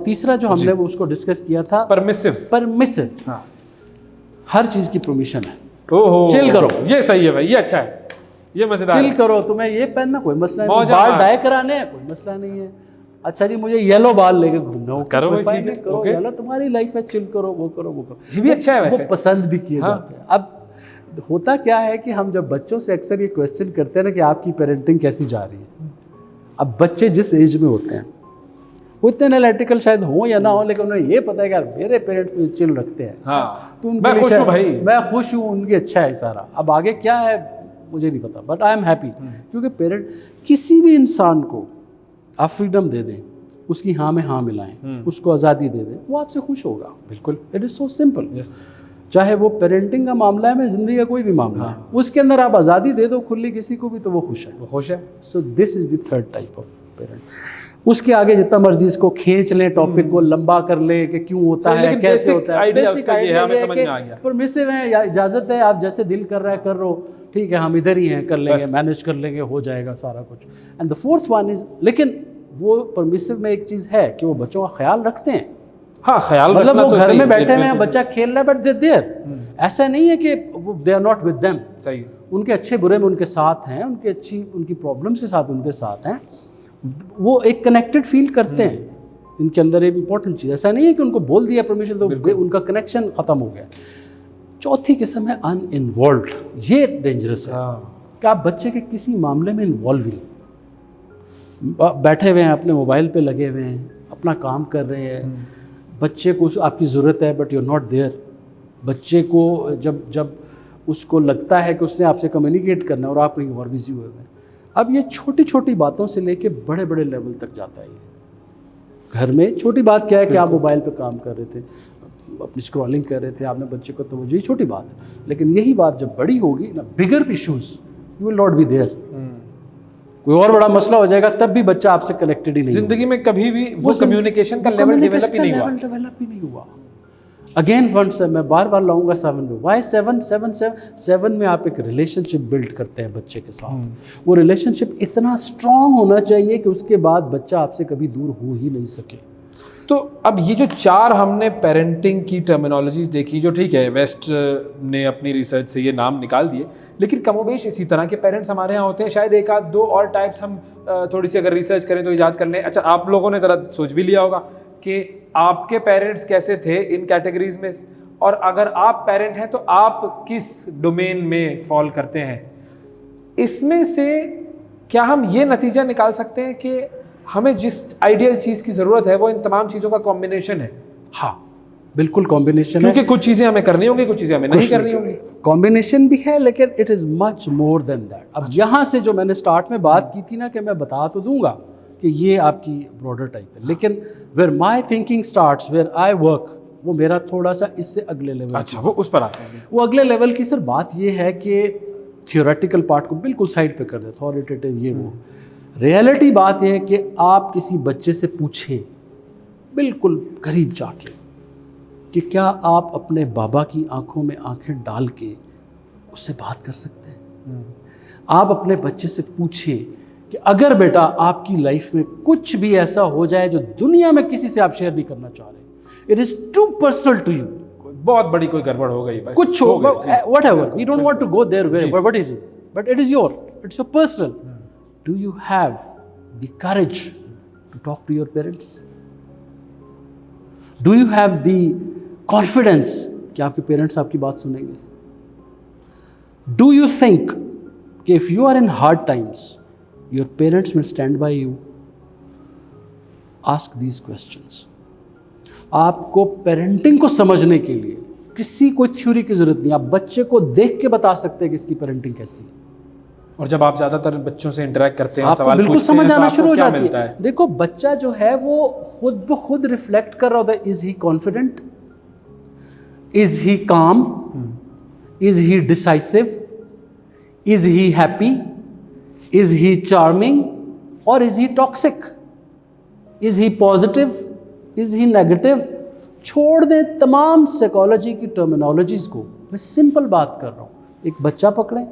तीसरा जो हमने वो उसको डिस्कस किया था, परमिसिव। हाँ, हर चीज़ की परमिशन है। ओहो, चिल करो, ये सही है भाई, ये अच्छा है, ये मजेदार। चिल करो, तुम्हें ये पहनना कोई मसला नहीं, बाल डाई कराने हैं कोई मसला नहीं है। अच्छा जी मुझे येलो बाल लेके घूमना हो, करो, येलो तुम्हारी लाइफ है, चिल करो, वो करो। ये भी अच्छा है वैसे, वो पसंद भी किए जाते हैं। अब होता क्या है कि हम जब बच्चों से अक्सर ये क्वेश्चन करते हैं ना कि आपकी पेरेंटिंग कैसी जा रही है, अब बच्चे जिस एज में होते हैं वो इतने एनालिटिकल शायद हो या ना हो, लेकिन उन्हें ये पता है कि यार मेरे पेरेंट्स मुझे चिल रखते हैं, हाँ, तो मैं खुश हूँ भाई, मैं खुश हूँ, उनकी अच्छा है सारा। अब आगे क्या है मुझे नहीं पता, बट आई एम हैप्पी, क्योंकि पेरेंट किसी भी इंसान को आप फ्रीडम दे दें, उसकी हाँ में हाँ मिलाएं, उसको आज़ादी दे दें, वो आपसे खुश होगा। बिल्कुल, it is so simple. Yes, चाहे वो पेरेंटिंग का मामला है, ज़िंदगी का कोई भी मामला है, उसके अंदर आप आज़ादी दे दो खुली किसी को भी, तो वो खुश है। So this is the third type of parent. उसके आगे जितना मर्जी इसको खींच लें, टॉपिक को लंबा कर ले कि क्यों होता है, कैसे होता है, बेसिक आइडिया हमें समझ में आ गया। परमिसिव है या इजाज़त है, आप जैसे दिल कर रहा है कर लो, ठीक है हम इधर ही हैं, कर लेंगे, मैनेज कर लेंगे, हो जाएगा सारा कुछ। And the fourth one is, लेकिन वो परमिसिव में एक चीज़ है कि वो बच्चों का ख्याल रखते हैं। हाँ, ख्याल मतलब वो घर में बैठे हुए हैं, बच्चा खेल रहा है, बट दे देयर, ऐसा नहीं है कि they are not with them. सही, उनके अच्छे बुरे में उनके साथ हैं, उनकी प्रॉब्लम्स के साथ उनके साथ हैं, वो एक कनेक्टेड फील करते हैं। इनके अंदर एक इंपॉर्टेंट चीज़, ऐसा नहीं है कि उनको बोल दिया परमिशन तो उनका कनेक्शन ख़त्म हो गया। चौथी किस्म है अनइन्वॉल्व्ड। ये डेंजरस है कि आप बच्चे के किसी मामले में इन्वॉल्व ही, बैठे हुए हैं अपने मोबाइल पे लगे हुए हैं, अपना काम कर रहे हैं, बच्चे को आपकी ज़रूरत है but you are not there. बच्चे को जब उसको लगता है कि उसने आपसे कम्युनिकेट करना है और आप कहीं और बिजी हुए हैं। अब ये छोटी छोटी बातों से लेके बड़े बड़े लेवल तक जाता है। ये घर में छोटी बात क्या है कि आप मोबाइल पे काम कर रहे थे, अपनी स्क्रॉलिंग कर रहे थे, आपने बच्चे को तवज्जो, ये छोटी बात है, लेकिन यही बात जब बड़ी होगी ना, bigger issues, you will not be there. कोई और बड़ा मसला हो जाएगा तब भी बच्चा आपसे कनेक्टेड ही नहीं जिंदगी में कभी भी वो कम्युनिकेशन का लेवल डेवलप ही नहीं हुआ। अगेन वंस मैं बार बार लाऊंगा 7 में। वाई 7 में आप एक रिलेशनशिप बिल्ड करते हैं बच्चे के साथ। वो रिलेशनशिप इतना स्ट्रांग होना चाहिए कि उसके बाद बच्चा आपसे कभी दूर हो ही नहीं सके। तो अब ये जो 4 हमने पेरेंटिंग की टर्मिनोलॉजीज देखी, जो ठीक है वेस्ट ने अपनी रिसर्च से ये नाम निकाल दिए, लेकिन कमोबेश इसी तरह के पेरेंट्स हमारे यहाँ होते हैं। शायद एक आध 2 और टाइप्स हम थोड़ी सी अगर रिसर्च करें तो ईजाद कर लें। अच्छा, आप लोगों ने ज़रा सोच भी लिया होगा कि आपके पेरेंट्स कैसे थे इन कैटेगरीज में, और अगर आप पेरेंट हैं तो आप किस डोमेन में फॉल करते हैं। इसमें से क्या हम ये नतीजा निकाल सकते हैं कि हमें जिस आइडियल चीज़ की ज़रूरत है वो इन तमाम चीज़ों का कॉम्बिनेशन है? हाँ, बिल्कुल कॉम्बिनेशन है, क्योंकि कुछ चीज़ें हमें करनी होंगी, कुछ चीज़ें हमें नहीं करनी होंगी। कॉम्बिनेशन भी है, लेकिन it is much more than that. अब यहाँ से जो मैंने स्टार्ट में बात की थी ना, कि मैं बता तो दूंगा कि ये आपकी ब्रॉडर टाइप है, लेकिन where my thinking starts, where I work, वो मेरा थोड़ा सा इससे अगले लेवल। अच्छा, वो उस पर आते हैं। वो अगले लेवल की सर बात ये है कि थियोरेटिकल पार्ट को बिल्कुल साइड पे कर दे, अथॉरिटेटिव ये वो। रियलिटी बात यह है कि आप किसी बच्चे से पूछें बिल्कुल करीब जाके कि क्या आप अपने बाबा की आंखों में आंखें डाल के उससे बात कर सकते हैं। आप अपने बच्चे से पूछें कि अगर बेटा आपकी लाइफ में कुछ भी ऐसा हो जाए जो दुनिया में किसी से आप शेयर नहीं करना चाह रहे, it is too personal to you, बहुत बड़ी कोई गड़बड़ हो गई, बस कुछ हो, whatever, we don't want to go there what it is, but it is it's your personal. Do you have the courage to talk to your parents? Do you have the confidence कि आपके parents आपकी बात सुनेंगे? Do you think कि if you are in hard times, your parents will stand by you? Ask these questions. आपको parenting को समझने के लिए किसी कोई थ्योरी की जरूरत नहीं, आप बच्चे को देख के बता सकते हैं कि इसकी पेरेंटिंग कैसी है। और जब आप ज़्यादातर बच्चों से इंटरेक्ट करते हैं, आपको सवाल बिल्कुल पूछते समझ हैं, आना तो शुरू हो आपको क्या जाती मिलता है। है? देखो, बच्चा जो है वो खुद ब खुद रिफ्लेक्ट कर रहा होता है। Is he confident, is he calm, is he decisive, is he happy, is he charming, और is he toxic, is he positive, is he negative. छोड़ दें तमाम साइकोलॉजी की टर्मिनोलॉजीज को, मैं सिंपल बात कर रहा हूँ। एक बच्चा पकड़ें,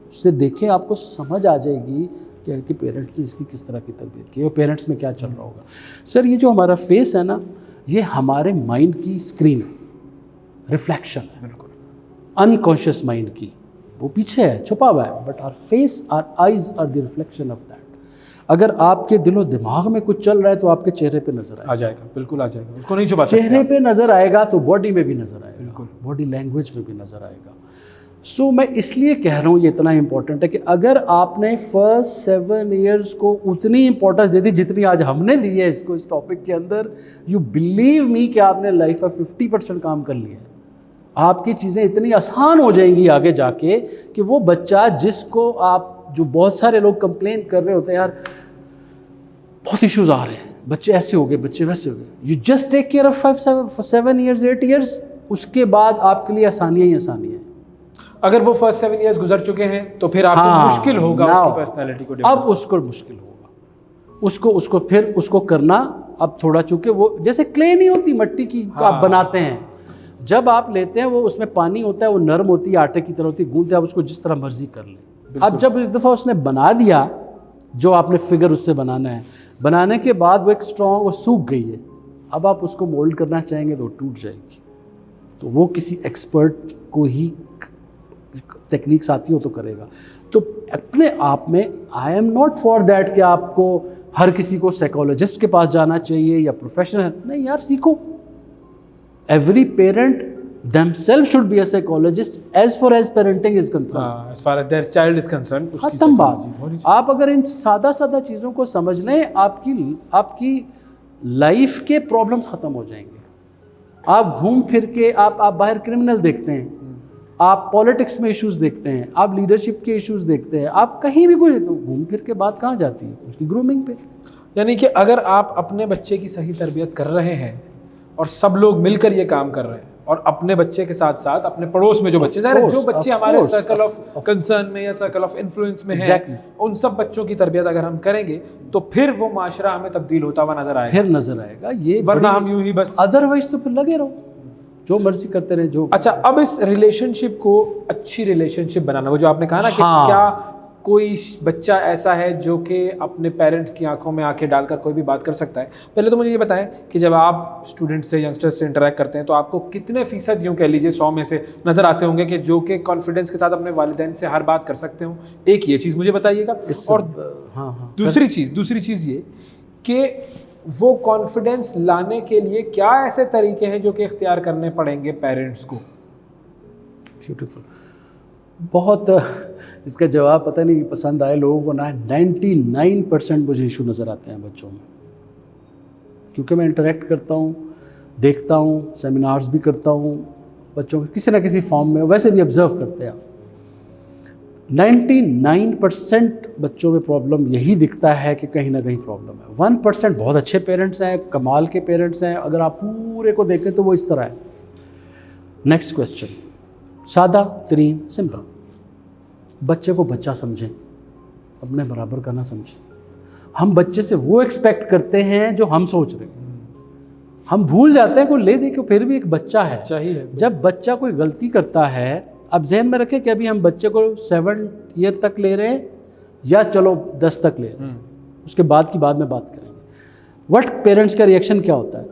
उससे देखें, आपको समझ आ जाएगी कि पेरेंट्स ने इसकी किस तरह की तरबियत की, और पेरेंट्स में क्या चल रहा होगा। सर, ये जो हमारा फेस है ना, ये हमारे माइंड की स्क्रीन है, रिफ्लेक्शन है, बिल्कुल अनकॉन्शियस माइंड की। वो पीछे है, छुपा हुआ है, but our face, our eyes are the reflection of that. अगर आपके दिलो दिमाग में कुछ चल रहा है तो आपके चेहरे पे नजर आ जाएगा, बिल्कुल आ जाएगा, उसको नहीं छुपा सकते। चेहरे पे नजर आएगा तो बॉडी में भी नजर आएगा, बिल्कुल बॉडी लैंग्वेज में भी नजर आएगा। सो मैं इसलिए कह रहा हूँ ये इतना इंपॉर्टेंट है कि अगर आपने फर्स्ट 7 ईयर्स को उतनी इंपॉर्टेंस दे दी जितनी आज हमने दी है इसको, इस टॉपिक के अंदर, यू बिलीव मी कि आपने लाइफ का 50% काम कर लिया है। आपकी चीज़ें इतनी आसान हो जाएंगी आगे जाके कि वो बच्चा जिसको आप, जो बहुत सारे लोग कंप्लेन कर रहे होते हैं, यार बहुत इश्यूज आ रहे हैं, बच्चे ऐसे हो गए, बच्चे वैसे हो गए, you just take care of 7 years 8 years, उसके बाद आपके लिए आसानियाँ ही आसानियाँ हैं। अगर वो फर्स्ट 7 ईयर्स गुजर चुके हैं तो फिर आपको मुश्किल होगा उसकी पर्सनालिटी को अब उसको मुश्किल होगा, उसको फिर उसको करना अब थोड़ा, चूंकि वो जैसे क्ले नहीं होती मिट्टी की, आप बनाते हैं, जब आप लेते हैं वो उसमें पानी होता है, वो नरम होती है, आटे की तरह होती है, गूंदते आप उसको जिस तरह मर्जी कर लें। अब जब एक दफ़ा उसने बना दिया जो आपने फिगर उससे बनाना है, बनाने के बाद वो एक स्ट्रॉन्ग, वो सूख गई है, अब आप उसको मोल्ड करना चाहेंगे तो टूट जाएगी। तो वो किसी एक्सपर्ट को ही टेक्निक्स आती हो तो करेगा। तो अपने आप में I am not for that कि आपको हर किसी को साइकोलॉजिस्ट के पास जाना चाहिए या प्रोफेशनल, नहीं यार, सीखो। Every parent themselves should be a psychologist as far as parenting is concerned. as far as their child is concerned, उसकी खत्म बात। आप अगर इन सादा चीज़ों को समझ लें, आपकी लाइफ के प्रॉब्लम्स ख़त्म हो जाएंगे। आप घूम फिर के आप बाहर क्रिमिनल देखते हैं, आप पॉलिटिक्स में इश्यूज देखते हैं, आप लीडरशिप के इश्यूज देखते हैं, आप कहीं भी कोई, तो घूम फिर के बात कहाँ जाती है? उसकी ग्रूमिंग पे। यानी कि अगर आप अपने बच्चे की सही तरबियत कर रहे हैं और सब लोग मिलकर ये काम कर रहे हैं और अपने बच्चे के साथ साथ अपने पड़ोस में जो बच्चे, जो बच्चे हमारे सर्कल ऑफ कंसर्न में या सर्कल ऑफ इन्फ्लुएंस में हैं, उन सब बच्चों की तरबियत अगर हम करेंगे तो फिर वो माशरा हमें तब्दील होता हुआ नजर आएगा, ये वरना हम यूं ही बस, अदरवाइज तो फिर लगे रहो जो मर्जी करते रहे जो। अच्छा, अब इस रिलेशनशिप को अच्छी रिलेशनशिप बनाना, वो जो आपने कहा ना कि क्या कोई बच्चा ऐसा है जो कि अपने पेरेंट्स की आंखों में आंखें डालकर कोई भी बात कर सकता है? पहले तो मुझे ये बताएं कि जब आप स्टूडेंट से, यंगस्टर्स से इंटरेक्ट करते हैं तो आपको कितने फीसद, यूँ कह लीजिए 100 में से नज़र आते होंगे कि जो कि कॉन्फिडेंस के साथ अपने वालिदैन से हर बात कर सकते हो? एक ये चीज़ मुझे बताइएगा। और दूसरी चीज़ ये कि वो कॉन्फिडेंस लाने के लिए क्या ऐसे तरीके हैं जो कि इख्तियार करने पड़ेंगे पेरेंट्स को? ब्यूटीफुल, बहुत इसका जवाब पता नहीं पसंद आए लोगों को ना। 99% मुझे इशू नज़र आते हैं बच्चों में, क्योंकि मैं इंटरेक्ट करता हूँ, देखता हूँ, सेमिनार्स भी करता हूँ बच्चों के किसी ना किसी फॉर्म में, वैसे भी ऑब्जर्व करते हैं। 99% बच्चों में प्रॉब्लम यही दिखता है कि कहीं ना कहीं प्रॉब्लम है। 1% बहुत अच्छे पेरेंट्स हैं, कमाल के पेरेंट्स हैं, अगर आप पूरे को देखें तो वो इस तरह है। नेक्स्ट क्वेश्चन, सादा तरीन, सिंपल, बच्चे को बच्चा समझें, अपने बराबर का ना समझें। हम बच्चे से वो एक्सपेक्ट करते हैं जो हम सोच रहे हैं, हम भूल जाते हैं कोई ले दे के फिर भी एक बच्चा है। जब बच्चा कोई गलती करता है, अब जहन में रखें कि अभी हम बच्चे को 7 ईयर तक ले रहे हैं या चलो 10 तक ले रहे हैं, उसके बाद की बाद में बात करेंगे। व्हाट पेरेंट्स का रिएक्शन क्या होता है?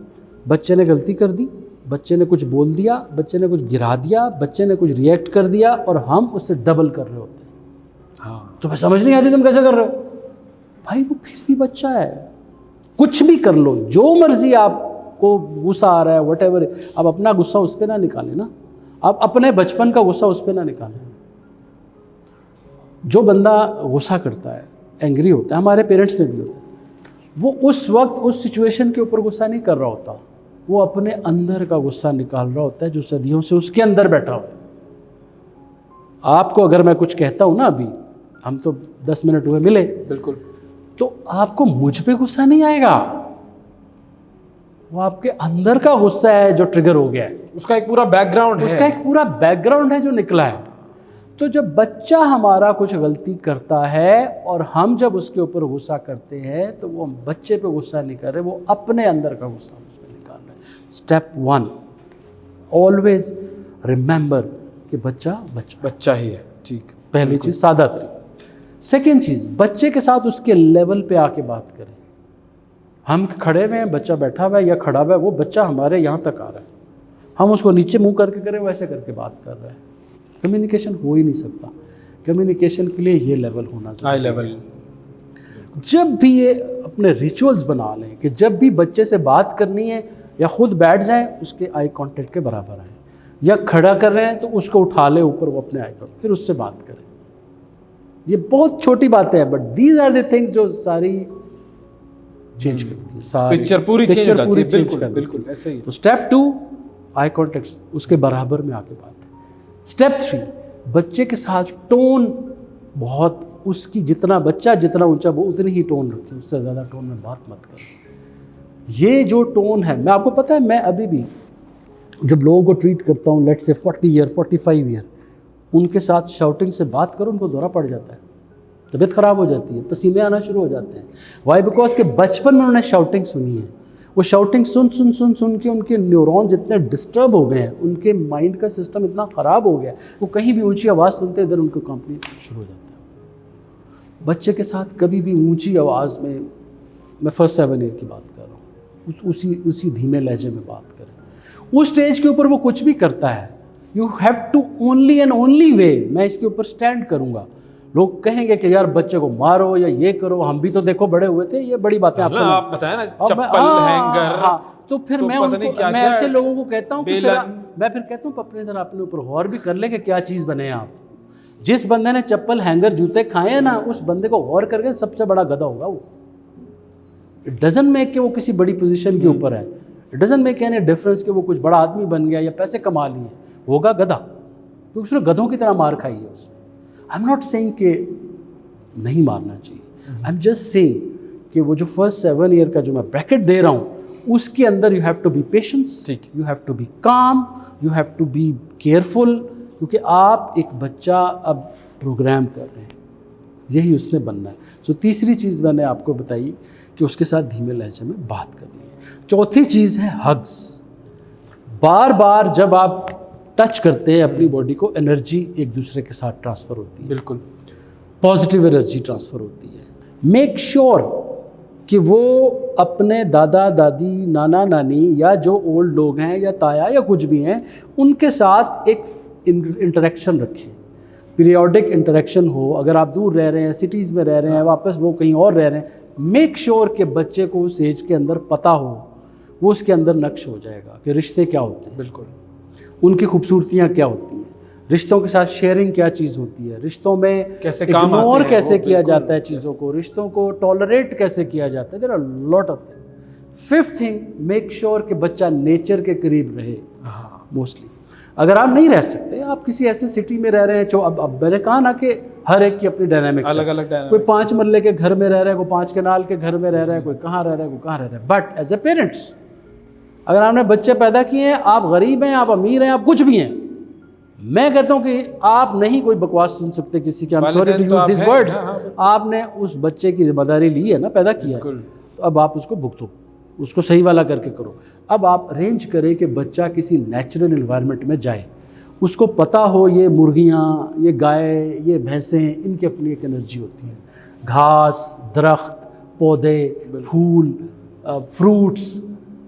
बच्चे ने गलती कर दी, बच्चे ने कुछ बोल दिया, बच्चे ने कुछ गिरा दिया, बच्चे ने कुछ रिएक्ट कर दिया और हम उससे डबल कर रहे होते हैं। हाँ, तुम्हें समझ नहीं आती तुम कैसे कर रहे हो? भाई वो फिर भी बच्चा है, कुछ भी कर लो, जो मर्जी आपको गुस्सा आ रहा है, व्हाटएवर, अब अपना गुस्सा उस पर ना निकालें ना, आप अपने बचपन का गुस्सा उस पर ना निकालें। जो बंदा गुस्सा करता है, एंग्री होता है, हमारे पेरेंट्स में भी होता है, वो उस वक्त उस सिचुएशन के ऊपर गुस्सा नहीं कर रहा होता, वो अपने अंदर का गुस्सा निकाल रहा होता है जो सदियों से उसके अंदर बैठा हुआ है। आपको अगर मैं कुछ कहता हूँ ना, अभी हम तो 10 मिनट हुए मिले, बिल्कुल, तो आपको मुझ पे गुस्सा नहीं आएगा, वो आपके अंदर का गुस्सा है जो ट्रिगर हो गया है, उसका एक पूरा बैकग्राउंड है, उसका एक पूरा बैकग्राउंड है जो निकला है। तो जब बच्चा हमारा कुछ गलती करता है और हम जब उसके ऊपर गुस्सा करते हैं तो वो बच्चे पे गुस्सा नहीं कर रहे, वो अपने अंदर का गुस्सा उसमें निकाल रहे हैं। स्टेप 1, ऑलवेज रिमेंबर कि बच्चा ही है। ठीक, पहली चीज़ सादा तरीका। सेकेंड चीज़, बच्चे के साथ उसके लेवल पे आके बात करें। हम खड़े हुए हैं, बच्चा बैठा हुआ है या खड़ा हुआ है, वो बच्चा हमारे यहाँ तक आ रहा है, हम उसको नीचे मुंह करके करें, वैसे करके बात कर रहे हैं, कम्युनिकेशन हो ही नहीं सकता। कम्युनिकेशन के लिए ये लेवल होना चाहिए, हाई लेवल। जब भी ये अपने रिचुअल्स बना लें कि जब भी बच्चे से बात करनी है, या खुद बैठ जाएं, उसके आई कांटेक्ट के बराबर आए, या खड़ा कर रहे हैं तो उसको उठा ले ऊपर, वो अपने आई कांटेक्ट, फिर उससे बात करें। ये बहुत छोटी बातें हैं, but these are the things जो सारी चेंज करती है, सारी पिक्चर पूरी चेंज हो जाती है। बिल्कुल ऐसे ही। तो स्टेप 2, आई कांटेक्ट, उसके बराबर में आके बात है। स्टेप 3, बच्चे के साथ टोन बहुत, उसकी बच्चा जितना ऊंचा वो उतनी ही टोन रखे, उससे ज़्यादा टोन में बात मत करें। ये जो टोन है, मैं आपको पता है, मैं अभी भी जब लोगों को ट्रीट करता हूँ, लेट्स से 40 ईयर 45 ईयर, उनके साथ शाउटिंग से बात करो, उनको दौरा पड़ जाता है, तबीयत ख़राब हो जाती है, पसीने आना शुरू हो जाते हैं। वाई? बिकॉज के बचपन में उन्होंने शाउटिंग सुनी है, वो शाउटिंग सुन के उनके न्यूरॉन्स इतने डिस्टर्ब हो गए हैं, उनके माइंड का सिस्टम इतना ख़राब हो गया, वो कहीं भी ऊंची आवाज़ सुनते इधर उनको कंपनी शुरू हो जाता है। बच्चे के साथ कभी भी ऊंची आवाज़ में, मैं फर्स्ट 7 ईयर की बात कर रहा हूँ, उसी धीमे लहजे में बात करें। उस स्टेज के ऊपर वो कुछ भी करता है, you have to only and only way, मैं इसके ऊपर स्टैंड करूँगा। लोग कहेंगे कि यार बच्चे को मारो या ये करो, हम भी तो देखो बड़े हुए थे, ये बड़ी बातें आप बताया ना, चप्पल, हैंगर। हाँ, तो फिर मैं ऐसे लोगों को कहता हूँ कि मैं फिर कहता हूँ अपने इधर अपने ऊपर गौर भी कर ले कि क्या चीज़ बने आप। जिस बंदे ने चप्पल, हैंगर, जूते खाए हैं ना, उस बंदे को गौर करके सबसे बड़ा गधा होगा वो। इट डजंट मेक कि वो किसी बड़ी पोजीशन के ऊपर है, it doesn't make any difference कि वो कुछ बड़ा आदमी बन गया या पैसे कमा लिए, होगा गधा, क्योंकि उसने गधों की तरह मार खाई है उसने। आई एम नॉट सेइंग कि नहीं मारना चाहिए, आई एम जस्ट सेइंग कि वो जो फर्स्ट 7 ईयर का जो मैं ब्रैकेट दे रहा हूँ, उसके अंदर you have to be patience, ठीक। You have to be calm, you have to be careful, क्योंकि आप एक बच्चा अब प्रोग्राम कर रहे हैं, यही उसने बनना है। सो तीसरी चीज़ मैंने आपको बताई कि उसके साथ धीमे लहजे में बात करनी है। चौथी चीज़ है हग्स। बार बार जब आप टच करते हैं अपनी बॉडी को, एनर्जी एक दूसरे के साथ ट्रांसफ़र होती है, बिल्कुल पॉजिटिव एनर्जी ट्रांसफ़र होती है। मेक श्योर कि वो अपने दादा दादी, नाना नानी या जो ओल्ड लोग हैं या ताया या कुछ भी हैं, उनके साथ एक इंटरेक्शन रखें, पीरियोडिक इंटरेक्शन हो। अगर आप दूर रह रहे हैं, सिटीज़ में रह रहे हैं, वापस वो कहीं और रह रहे हैं, मेक श्योर कि बच्चे को उस एज के अंदर पता हो, वो उसके अंदर नक्श हो जाएगा कि रिश्ते क्या होते हैं, बिल्कुल, उनकी खूबसूरतियाँ क्या होती हैं, रिश्तों के साथ शेयरिंग क्या चीज़ होती है, रिश्तों में कैसे काम आते इग्नोर हैं, कैसे वो किया बिल्कुल, जाता है चीज़ों को, रिश्तों को टॉलरेट कैसे किया जाता है। There are lot of thing. Fifth thing, make sure कि बच्चा नेचर के करीब रहे। हाँ, मोस्टली अगर आप नहीं रह सकते, आप किसी ऐसे सिटी में रह रहे हैं जो अब मैंने कहा ना कि हर एक की अपनी डायनामिक्स अलग है। अलग कोई 5 मरले के घर में रह रहा है, कोई 5 कनाल के घर में रह रहा है, कोई कहाँ रह रहा है, कोई कहाँ रह रहा है। बट एज ए पेरेंट्स, अगर आपने बच्चे पैदा किए हैं, आप गरीब हैं, आप अमीर हैं, आप कुछ भी हैं, मैं कहता हूँ कि आप नहीं कोई बकवास सुन सकते किसी के। I am sorry to use this words. आपने उस बच्चे की जिम्मेदारी ली है ना, पैदा किया है, तो अब आप उसको भुगतो, उसको सही वाला करके करो। अब आप अरेंज करें कि बच्चा किसी नेचुरल इन्वायरमेंट में जाए, उसको पता हो ये मुर्गियाँ, ये गाय, ये भैंसें, इनकी अपनी एक एनर्जी होती है। घास, दरख्त, पौधे, फूल, फ्रूट्स।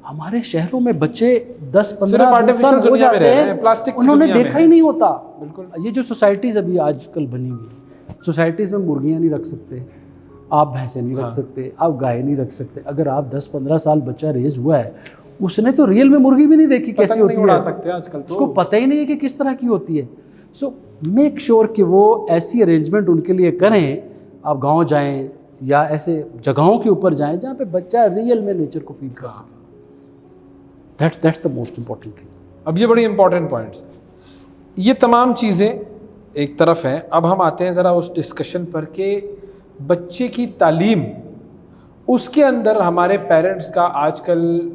हमारे शहरों में बच्चे 10-15 साल हो जाते हैं, प्लास्टिक उन्होंने देखा ही नहीं होता। बिल्कुल। ये जो सोसाइटीज़ अभी आजकल बनी हुई है, सोसाइटीज़ में मुर्गियाँ नहीं रख सकते आप, भैंसें नहीं रख सकते आप, गाय नहीं रख सकते। अगर आप 10-15 साल बच्चा रेज हुआ है, उसने तो रियल में मुर्गी भी नहीं देखी कैसी होती है, सकते हैं आजकल तो। उसको पता ही नहीं है कि किस तरह की होती है। सो मेक श्योर कि वो ऐसी अरेंजमेंट उनके लिए करें। आप गांव जाएं या ऐसे जगहों के ऊपर जाएं जहाँ पे बच्चा रियल में नेचर को फील कर सके। That's the most important thing. अब ये बड़ी इंपॉर्टेंट पॉइंट्स हैं। ये तमाम चीज़ें एक तरफ हैं, अब हम आते हैं ज़रा उस डिस्कशन पर कि बच्चे की तालीम, उसके अंदर हमारे पेरेंट्स का आजकल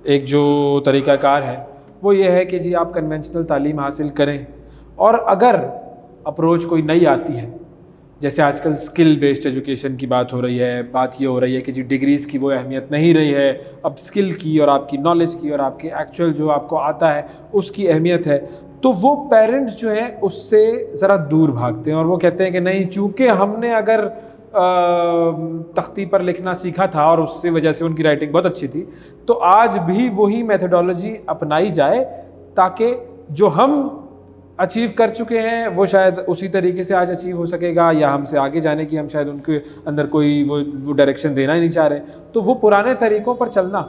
एक जो तरीक़ाकार है वो ये है कि जी आप कन्वेंशनल तालीम हासिल करें, और अगर अप्रोच कोई नई आती है, जैसे आजकल स्किल बेस्ड एजुकेशन की बात हो रही है, बात ये हो रही है कि जी डिग्रीज़ की वो अहमियत नहीं रही है, अब स्किल की और आपकी नॉलेज की और आपके एक्चुअल जो आपको आता है उसकी अहमियत है, तो वो पेरेंट्स जो हैं उससे ज़रा दूर भागते हैं और वो कहते हैं कि नहीं, चूँकि हमने अगर तख्ती पर लिखना सीखा था और उससे वजह से उनकी राइटिंग बहुत अच्छी थी, तो आज भी वही मेथडोलॉजी अपनाई जाए ताकि जो हम अचीव कर चुके हैं वो शायद उसी तरीके से आज अचीव हो सकेगा, या हमसे आगे जाने की हम शायद उनके अंदर कोई वो डायरेक्शन देना ही नहीं चाह रहे। तो वो पुराने तरीक़ों पर चलना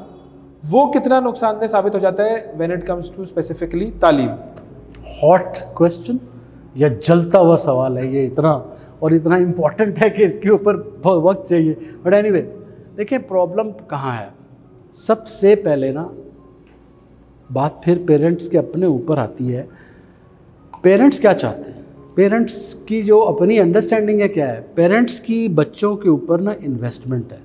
वो कितना नुकसानदेह साबित हो जाता है when it comes to specifically तालीम। हॉट क्वेश्चन या जलता हुआ सवाल है ये, इतना इम्पॉर्टेंट है कि इसके ऊपर वक्त चाहिए। बट एनीवे, देखिए प्रॉब्लम कहाँ है। सबसे पहले ना बात फिर पेरेंट्स के अपने ऊपर आती है। पेरेंट्स क्या चाहते हैं, पेरेंट्स की जो अपनी अंडरस्टैंडिंग है क्या है। पेरेंट्स की बच्चों के ऊपर ना इन्वेस्टमेंट है,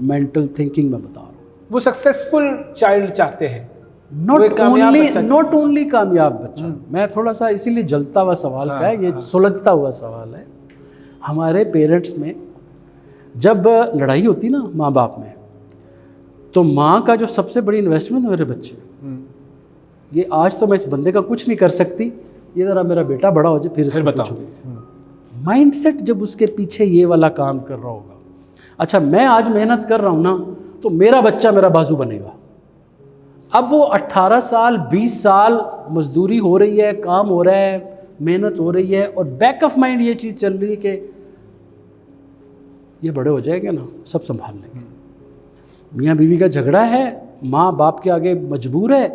मेंटल थिंकिंग मैं बता रहा हूँ। वो सक्सेसफुल चाइल्ड चाहते हैं, नॉट ओनली कामयाब बच्चा। मैं थोड़ा सा इसीलिए जलता हुआ सवाल का है, ये सुलगता हुआ सवाल है। हमारे पेरेंट्स में जब लड़ाई होती ना माँ बाप में, तो माँ का जो सबसे बड़ी इन्वेस्टमेंट है मेरे बच्चे। ये आज तो मैं इस बंदे का कुछ नहीं कर सकती, ये ज़रा मेरा बेटा बड़ा हो जाए फिर बताओ। माइंडसेट जब उसके पीछे ये वाला काम कर रहा होगा, अच्छा मैं आज मेहनत कर रहा हूँ ना, तो मेरा बच्चा मेरा बाजू बनेगा। अब वो 18 साल 20 साल मजदूरी हो रही है, काम हो रहा है, मेहनत हो रही है, और बैक ऑफ माइंड ये चीज़ चल रही है कि ये बड़े हो जाएंगे ना, सब संभाल लेंगे। मियाँ बीवी का झगड़ा है, माँ बाप के आगे मजबूर है,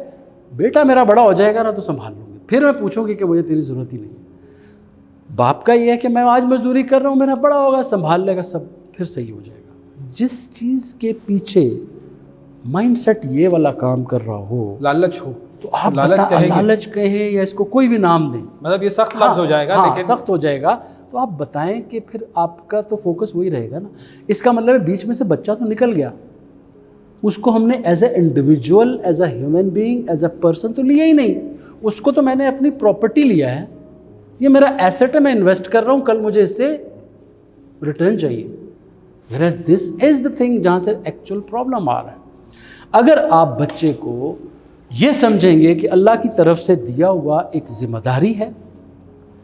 बेटा मेरा बड़ा हो जाएगा ना तो संभाल लूँगी, फिर मैं पूछूंगी कि मुझे तेरी ज़रूरत ही नहीं है। बाप का ये है कि मैं आज मजदूरी कर रहा हूँ, मेरा बड़ा होगा, संभाल लेगा, सब फिर सही हो जाएगा। जिस चीज़ के पीछे माइंडसेट ये वाला काम कर रहा हो, लालच हो, तो आप लालच कहें या इसको कोई भी नाम दें, मतलब ये सख्त लफ्ज़ हो जाएगा। हाँ, लेकिन सख्त हो जाएगा, तो आप बताएं कि फिर आपका तो फोकस वही रहेगा ना। इसका मतलब है बीच में से बच्चा तो निकल गया, उसको हमने as a individual, as a human being, as a person तो लिया ही नहीं। उसको तो मैंने अपनी प्रॉपर्टी लिया है, ये मेरा एसेट है, मैं इन्वेस्ट कर रहा हूँ, कल मुझे इससे रिटर्न चाहिए। Whereas this is the thing जहाँ से एक्चुअल प्रॉब्लम आ रहा है। अगर आप बच्चे को ये समझेंगे कि अल्लाह की तरफ से दिया हुआ एक जिम्मेदारी है,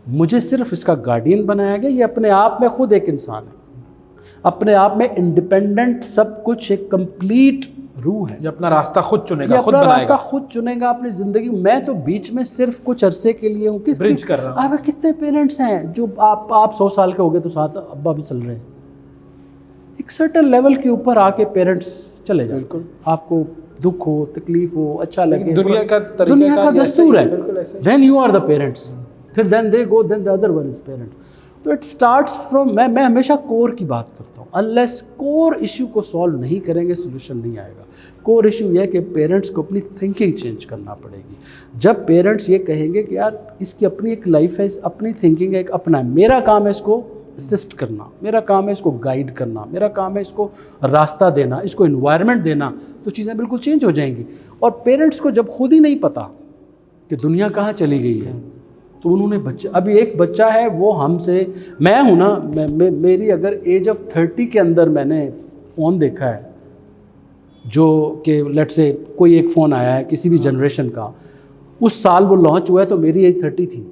मुझे सिर्फ इसका गार्डियन बनाया गया, ये अपने आप में खुद एक इंसान है, अपने आप में इंडिपेंडेंट, सब कुछ एक कंप्लीट रूह है, ये अपना रास्ता खुद चुनेगा, ये खुद अपना बनाएगा, रास्ता खुद चुनेगा अपनी ज़िंदगी। मैं तो बीच में सिर्फ कुछ अरसे के लिए हूँ। ब्रिज कर रहा हूँ। आप कितने पेरेंट्स हैं जो आप 100 साल के हो गए तो साथ अब्बा भी चल रहे हैं, एक सर्टेन लेवल के ऊपर आके पेरेंट्स चले जाए। बिल्कुल। आपको दुख हो, तकलीफ हो, अच्छा लगे, दुनिया का दुनिया का दस्तूर है, बिल्कुल ऐसे। Then you are the parents, फिर then they go, then the other one is parent. तो इट स्टार्ट्स फ्रॉम, मैं हमेशा कोर की बात करता हूँ। अनलेस कोर इशू को सॉल्व नहीं करेंगे, सोल्यूशन नहीं आएगा। कोर इशू यह कि पेरेंट्स को अपनी थिंकिंग चेंज करना पड़ेगी। जब पेरेंट्स ये कहेंगे कि यार इसकी अपनी एक लाइफ है, अपनी थिंकिंग है, एक अपना है, मेरा काम है इसको असिस्ट करना, मेरा काम है इसको गाइड करना, मेरा काम है इसको रास्ता देना, इसको इन्वायरमेंट देना, तो चीज़ें बिल्कुल चेंज हो जाएंगी। और पेरेंट्स को जब खुद ही नहीं पता कि दुनिया कहाँ चली गई है, तो उन्होंने बच्चे, अभी एक बच्चा है वो हमसे, मैं हूँ ना, मेरी अगर एज ऑफ 30 के अंदर मैंने फ़ोन देखा है, जो कि लेट्स से कोई एक फ़ोन आया है किसी भी जनरेशन का, उस साल वो लॉन्च हुआ है तो मेरी एज 30 थी।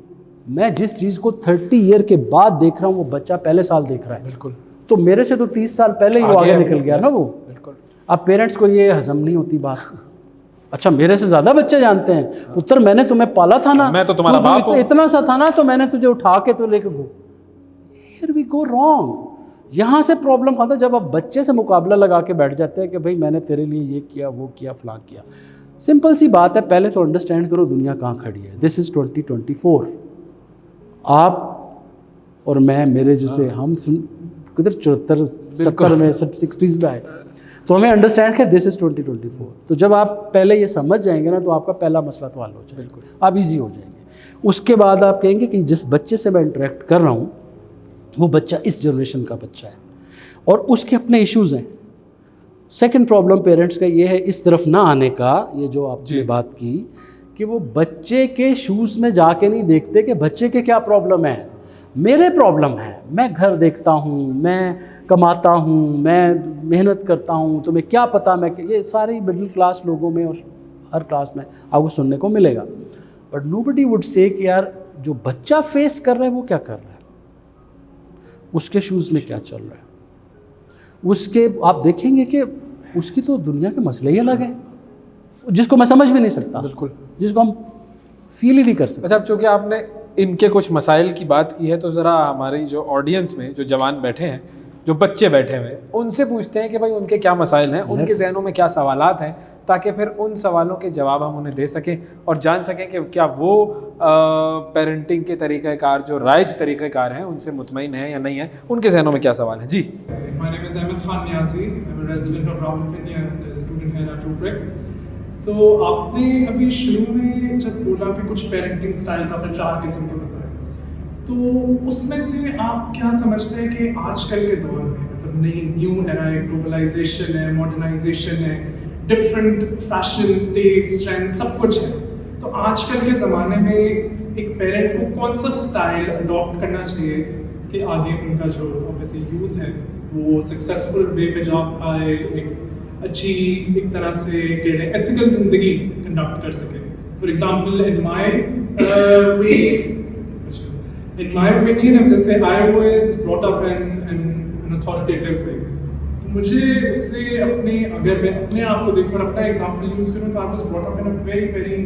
मैं जिस चीज़ को 30 ईयर के बाद देख रहा हूँ वो बच्चा पहले साल देख रहा है। बिल्कुल। तो मेरे से तो 30 साल पहले ही वो आगे निकल गया ना वो। बिल्कुल। अब पेरेंट्स को ये हजम नहीं होती बात। अच्छा, मेरे से ज़्यादा बच्चे जानते हैं, पुत्र मैंने तुम्हें पाला था ना, मैं तो तुम्हारा बाप हूँ। इतना सा था ना, तो मैंने तुझे उठा के तो लेके go. Here we go wrong. यहाँ से प्रॉब्लम आता है जब आप बच्चे से मुकाबला लगा के बैठ जाते हैं कि भाई मैंने तेरे लिए ये किया, वो किया, फलां किया। सिंपल सी बात है, पहले तो अंडरस्टैंड करो दुनिया कहाँ खड़ी है। This is 2024। आप और मैं, मेरे जैसे हम किधर 74 70 में 60s में आए, तो हमें अंडरस्टैंड है दिस इज़ 2024। तो जब आप पहले ये समझ जाएंगे ना, तो आपका पहला मसला तो हल हो जाएगा, बिल्कुल आप इजी हो जाएंगे। उसके बाद आप कहेंगे कि जिस बच्चे से मैं इंटरेक्ट कर रहा हूँ वो बच्चा इस जनरेशन का बच्चा है और उसके अपने इश्यूज़ हैं। सेकंड प्रॉब्लम पेरेंट्स का ये है, इस तरफ ना आने का, ये जो आपने बात की कि वो बच्चे के शूज़ में जाके नहीं देखते कि बच्चे के क्या प्रॉब्लम है। मेरे प्रॉब्लम है, मैं घर देखता हूँ, मैं कमाता हूँ, मैं मेहनत करता हूँ, तुम्हें क्या पता मैं, ये सारे मिडिल क्लास लोगों में और हर क्लास में आपको सुनने को मिलेगा। बट नोबडी वुड से कि यार जो बच्चा फेस कर रहा है वो क्या कर रहा है, उसके शूज़ में क्या चल रहा है, उसके आप देखेंगे कि उसकी तो दुनिया के मसले ही अलग हैं जिसको मैं समझ भी नहीं सकता, बिल्कुल, जिसको हम फील ही नहीं कर सकते। अच्छा, अब चूँकि आपने इनके कुछ मसाइल की बात की है, तो ज़रा हमारी जो ऑडियंस में जो जवान बैठे हैं, जो बच्चे बैठे हुए हैं, उनसे पूछते हैं कि भाई उनके क्या मसाइल हैं, उनके जहनों में क्या सवालात हैं, ताकि फिर उन सवालों के जवाब हम उन्हें दे सकें और जान सकें कि क्या वो पेरेंटिंग के तरीक़ाकार जो राइज तरीक़ाकार हैं उनसे मुतमईन है या नहीं है, उनके जहनों में क्या सवाल है। जी, My name is Ahmed Khan Niazi. I'm a resident of Rawalpindi and a student here at Rubrix. तो आपने अभी शुरू में जब बोला कि कुछ पेरेंटिंग स्टाइल्स आपने 4 किस्म के बताए, तो उसमें से आप क्या समझते हैं कि आजकल के दौर में, मतलब नई न्यू एरा है, ग्लोबलाइजेशन है, मॉडर्नाइजेशन है, डिफरेंट फैशन, टेस्ट, ट्रेंड सब कुछ है, तो आजकल के ज़माने में एक पेरेंट को कौन सा स्टाइल अडॉप्ट करना चाहिए कि आगे उनका जो ऑब्वियसली यूथ है वो सक्सेसफुल वे पे जा पाए, एक अच्छी एक तरह से कह रहे एथिकल जिंदगी कंडक्ट कर सके। For example in my opinion, जैसे I was brought up in authoritative way, तो मुझे उससे अपने, अगर मैं अपने आप को देखूँ और अपना एग्जाम्पल यूज़ करूँ, तो आई was brought up in a very very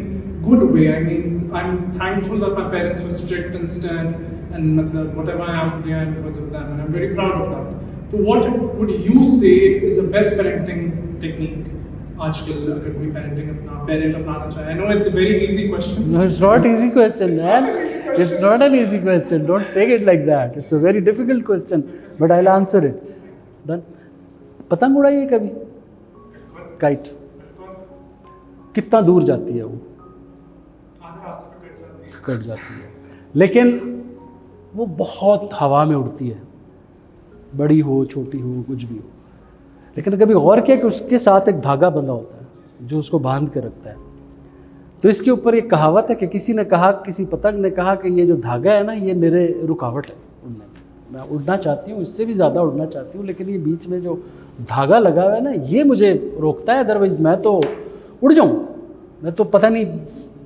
good way. I mean I am thankful that my parents were strict and stern, and मतलब whatever I am today I am because of them, and I'm very proud of that. So what would you say is the best parenting technique आजकल अगर कोई parenting अपनाना चाहे? I know it's a very easy question. No, it's not easy question, man. It's not an easy question. Don't take it like that. It's a very difficult question, but I'll answer it. Done. पतंग उड़ाई है कभी? Kite. कितना दूर जाती है वो? आधे रास्ते पे कट जाती है, लेकिन वो बहुत हवा में उड़ती है, बड़ी हो छोटी हो कुछ भी हो। लेकिन कभी गौर किया कि उसके साथ एक धागा बंधा होता है जो उसको बांध के रखता है। तो इसके ऊपर एक कहावत है कि किसी ने कहा, किसी पतंग ने कहा कि ये जो धागा है ना, ये मेरे रुकावट है उड़ने में। मैं उड़ना चाहती हूँ, इससे भी ज़्यादा उड़ना चाहती हूँ, लेकिन ये बीच में जो धागा लगा हुआ है ना, ये मुझे रोकता है, अदरवाइज़ मैं तो उड़ जाऊँ, मैं तो पता नहीं